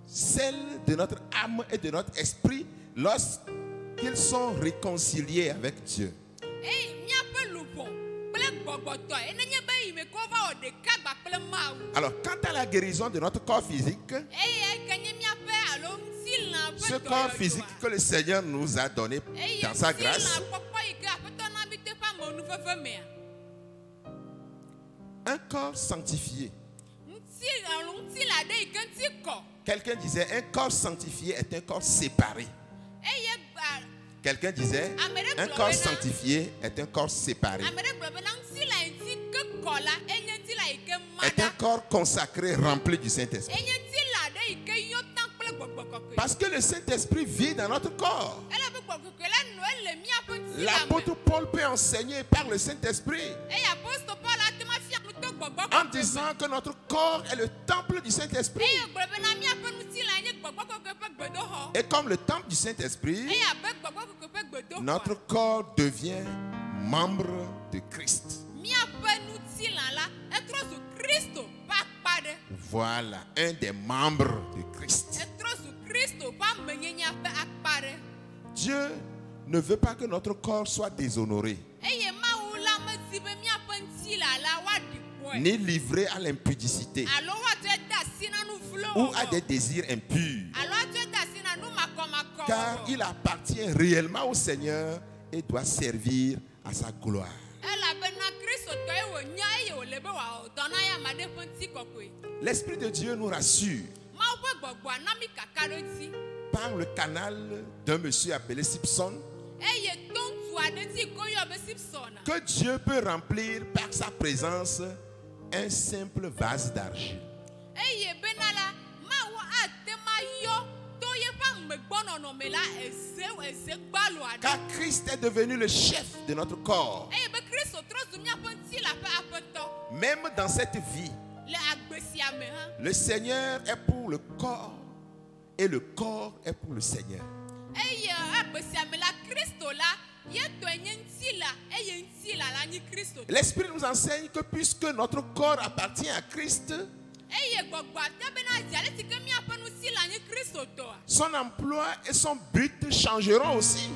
Celle de notre âme et de notre esprit lorsqu'ils sont réconciliés avec Dieu. Alors, quant à la guérison de notre corps physique, ce corps physique que le Seigneur nous a donné dans sa grâce, un corps sanctifié. Quelqu'un disait un corps sanctifié est un corps séparé. Quelqu'un disait un corps sanctifié est un corps séparé. Est un corps consacré, rempli du Saint-Esprit. Parce que le Saint-Esprit vit dans notre corps. L'apôtre Paul peut enseigner par le Saint-Esprit en disant que notre corps est le temple du Saint-Esprit. Et comme le temple du Saint-Esprit, notre corps devient membre de Christ. Voilà, un des membres de Christ. Dieu ne veut pas que notre corps soit déshonoré, ni livré à l'impudicité ou à des désirs impurs, car il appartient réellement au Seigneur et doit servir à sa gloire. L'Esprit de Dieu nous rassure par le canal d'un monsieur appelé Simpson, que Dieu peut remplir par sa présence un simple vase d'argile. Car Christ est devenu le chef de notre corps. Même dans cette vie, le Seigneur est pour le corps et le corps est pour le Seigneur. L'Esprit nous enseigne que puisque notre corps appartient à Christ, Son emploi et son but changeront aussi.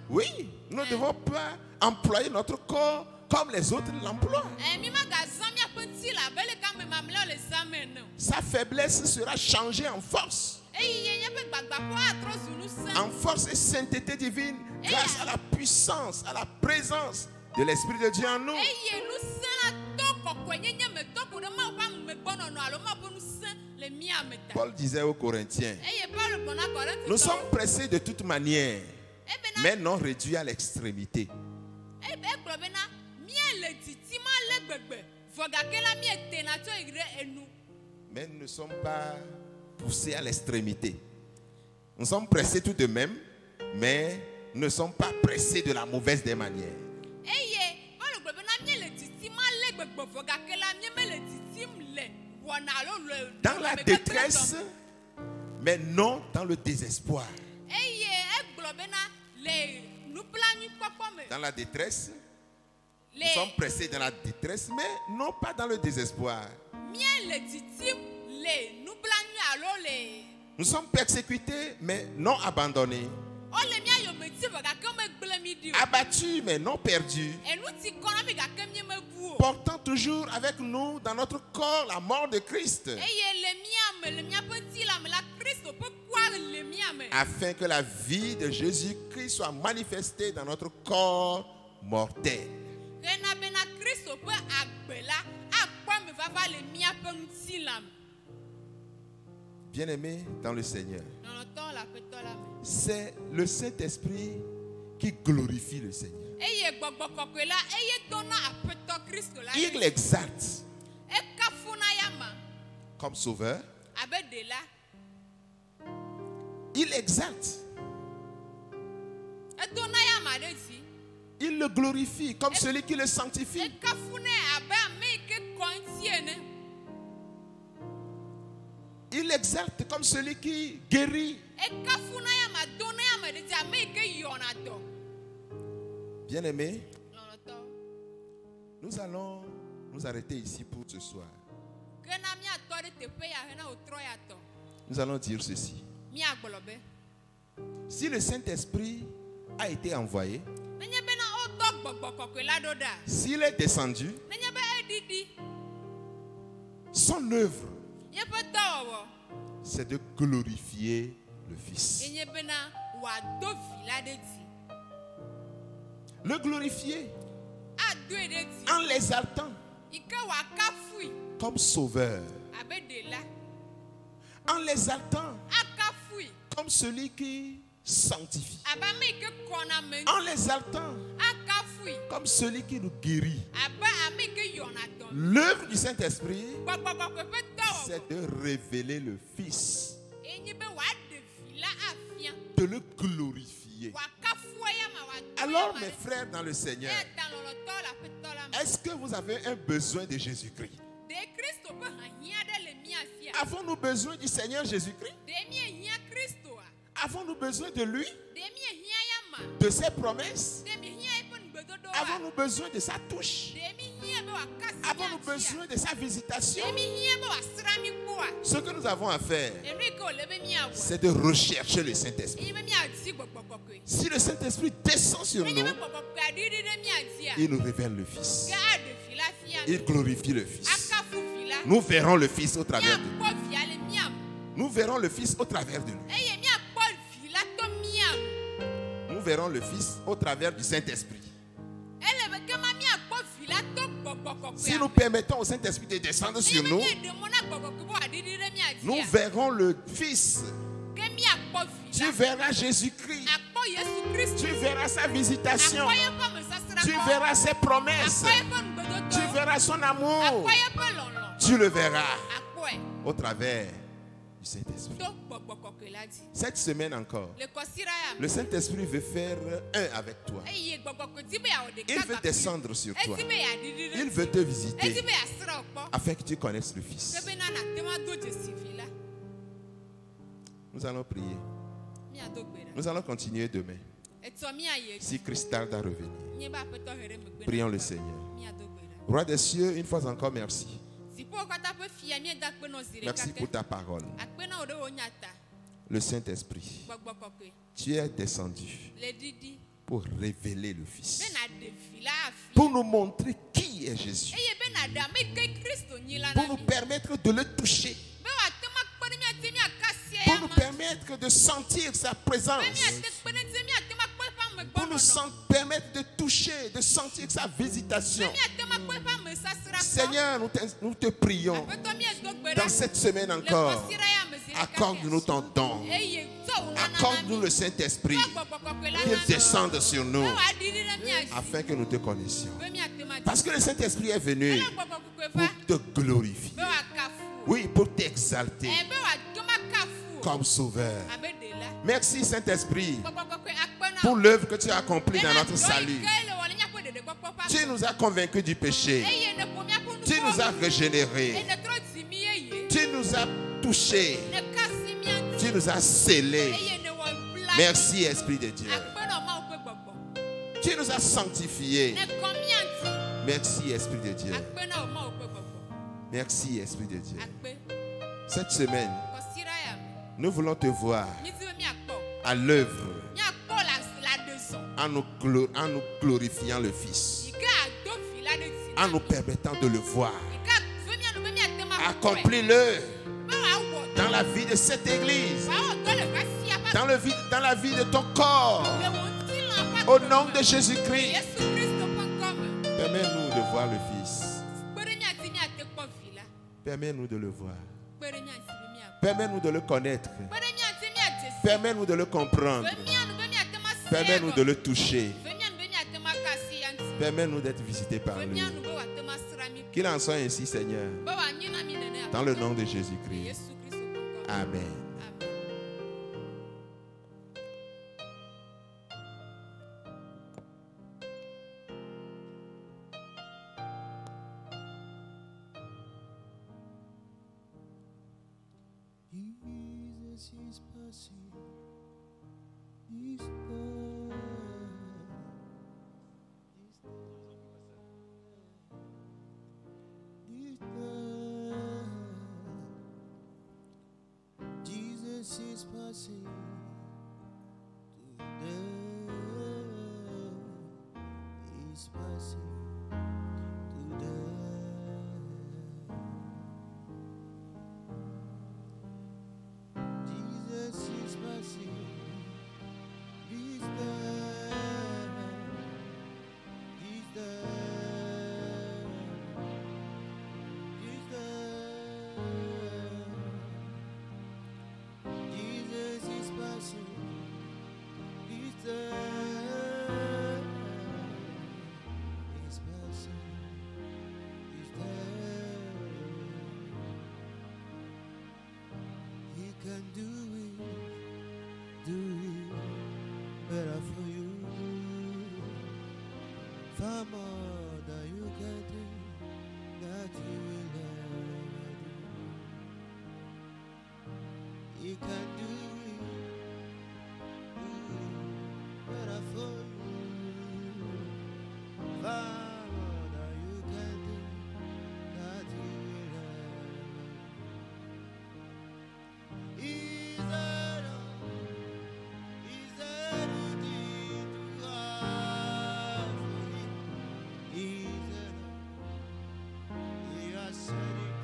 Oui, nous ne devons pas employer notre corps comme les autres l'emploient. Sa faiblesse sera changée en force. En force et sainteté divine, grâce à la puissance, à la présence de l'Esprit de Dieu en nous. Paul disait aux Corinthiens, nous sommes pressés de toute manière, mais non réduits à l'extrémité. Mais nous ne sommes pas poussés à l'extrémité. Nous sommes pressés tout de même, mais ne sommes pas pressés de la mauvaise des manières. Dans la détresse, mais non dans le désespoir. Dans la détresse, nous sommes pressés dans la détresse, mais non pas dans le désespoir. Nous sommes persécutés, mais non abandonnés. Abattus, mais non perdus. Portant toujours avec nous dans notre corps la mort de Christ. Afin que la vie de Jésus-Christ soit manifestée dans notre corps mortel. Bien-aimés dans le Seigneur, c'est le Saint-Esprit qui glorifie le Seigneur. Il l'exalte comme sauveur. Il exalte. Il le glorifie comme celui qui le sanctifie. Il exalte comme celui qui guérit. Bien-aimés, nous allons nous arrêter ici pour ce soir. Nous allons dire ceci. Si le Saint-Esprit a été envoyé, s'il est descendu, son œuvre, c'est de glorifier le Fils. Le glorifier en l'exaltant comme sauveur, en l'exaltant comme celui qui sanctifie, en l'exaltant comme celui qui nous guérit. L'œuvre du Saint-Esprit, c'est de révéler le Fils, de le glorifier. Alors mes frères dans le Seigneur, est-ce que vous avez un besoin de Jésus-Christ? Avons-nous besoin du Seigneur Jésus-Christ? Avons-nous besoin de lui? De ses promesses? Avons-nous besoin de sa touche? Avons-nous besoin de sa visitation? Ce que nous avons à faire, c'est de rechercher le Saint-Esprit. Si le Saint-Esprit descend sur nous, il nous révèle le Fils. Il glorifie le Fils. Nous verrons le Fils au travers de lui. Nous verrons le Fils au travers de lui. Nous verrons le Fils au travers du Saint-Esprit. Si nous permettons au Saint-Esprit de descendre sur nous, nous verrons le Fils. Tu verras Jésus-Christ. Tu verras sa visitation. Tu verras ses promesses. Tu verras son amour. Tu le verras au travers du Saint-Esprit. Cette semaine encore, le Saint-Esprit veut faire un avec toi. Il veut descendre sur toi. Il veut te visiter afin que tu connaisses le Fils. Nous allons prier. Nous allons continuer demain. Si Cristal doit revenir, prions le Seigneur. Roi des cieux, une fois encore, merci. Merci pour ta parole. Le Saint-Esprit, tu es descendu pour révéler le Fils, pour nous montrer qui est Jésus, pour nous permettre de le toucher, pour nous permettre de sentir sa présence, pour nous permettre de toucher, de sentir sa visitation. Seigneur, nous te prions dans cette semaine encore. Accorde-nous ton don. Accorde-nous le Saint-Esprit, qu'il descende sur nous afin que nous te connaissions. Parce que le Saint-Esprit est venu pour te glorifier. Oui, pour t'exalter comme sauveur. Merci Saint-Esprit pour l'œuvre que tu as accomplie dans notre salut. Tu nous as convaincus du péché. Tu nous as régénérés. Tu nous as touchés. Tu nous as scellés. Merci Esprit de Dieu. Tu nous as sanctifiés. Merci Esprit de Dieu. Merci Esprit de Dieu. Cette semaine, nous voulons te voir à l'œuvre en nous glorifiant le Fils, en nous permettant de le voir. Accomplis-le dans la vie de cette église, dans la vie de ton corps, au nom de Jésus-Christ. Permets-nous de voir le Fils. Permets-nous de le voir. Permets-nous de le connaître. Permets-nous de le comprendre. Permets-nous de le toucher. Permets-nous d'être visités par lui. Qu'il en soit ainsi, Seigneur. Dans le nom de Jésus-Christ. Amen. Jesus is passing today. He's passing today. Jesus is passing this day. This day. This day. Jesus is passing this day. He's passing this day. He can do it better for you. Far more than you can think that you will ever do. He can do it better for you. Far more than you can think that you will ever do. He's anything to ask for him. He's he has said it,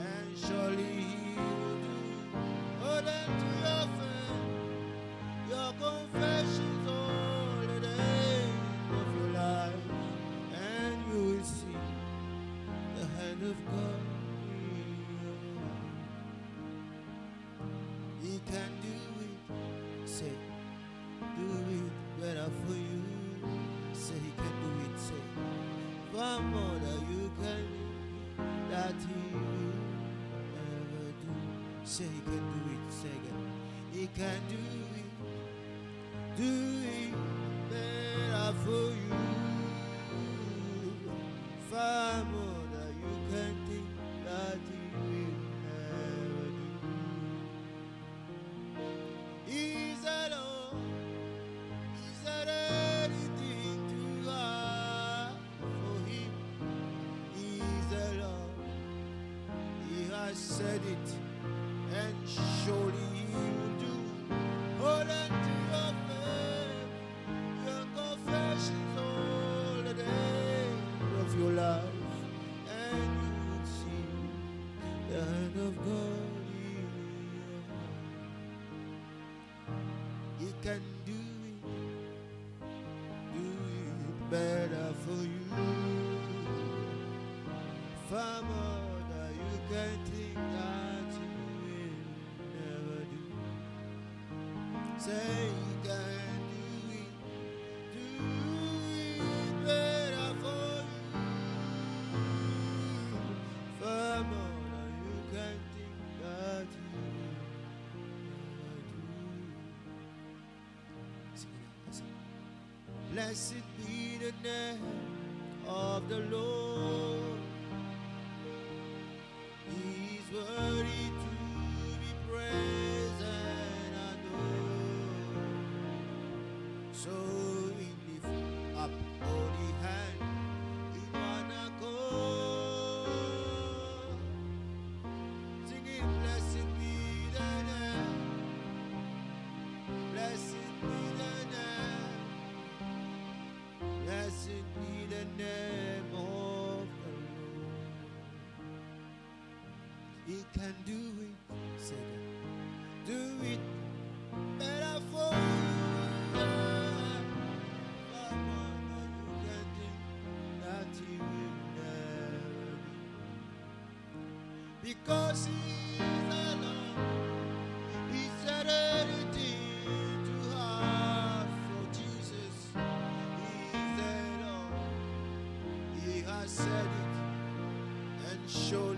and surely he will do. Hold on to your faith, your confessions all the days of your life, and you will see the hand of God in your life. He can do it, say, do it better for you. Say he can do it, say, far more than you can do, that he will ever do. Say he can do it, say again. He can do it better for you. Far more than you can think that he will ever do. He's alone. Is there anything too hard for him? has said it, and surely He will do. Hold on to your faith, your confessions all the days of your life, and you will see the hand of God in your heart. He can do it better for you. Far more than you can think that you will never do. Say He can do it better for you. Far more than you can think that you will never do. Blessed be the name of the Lord. He's worthy to be praised and adored. So we lift up holy hand in one accord, singing, blessed be the name, blessed be the name, blessed be the name of the Lord. He can do it, say that. Do it better for you. Far more than you can think that He will never do. Because He is alone, He said anything to have for Jesus. He is alone. He has said it and showed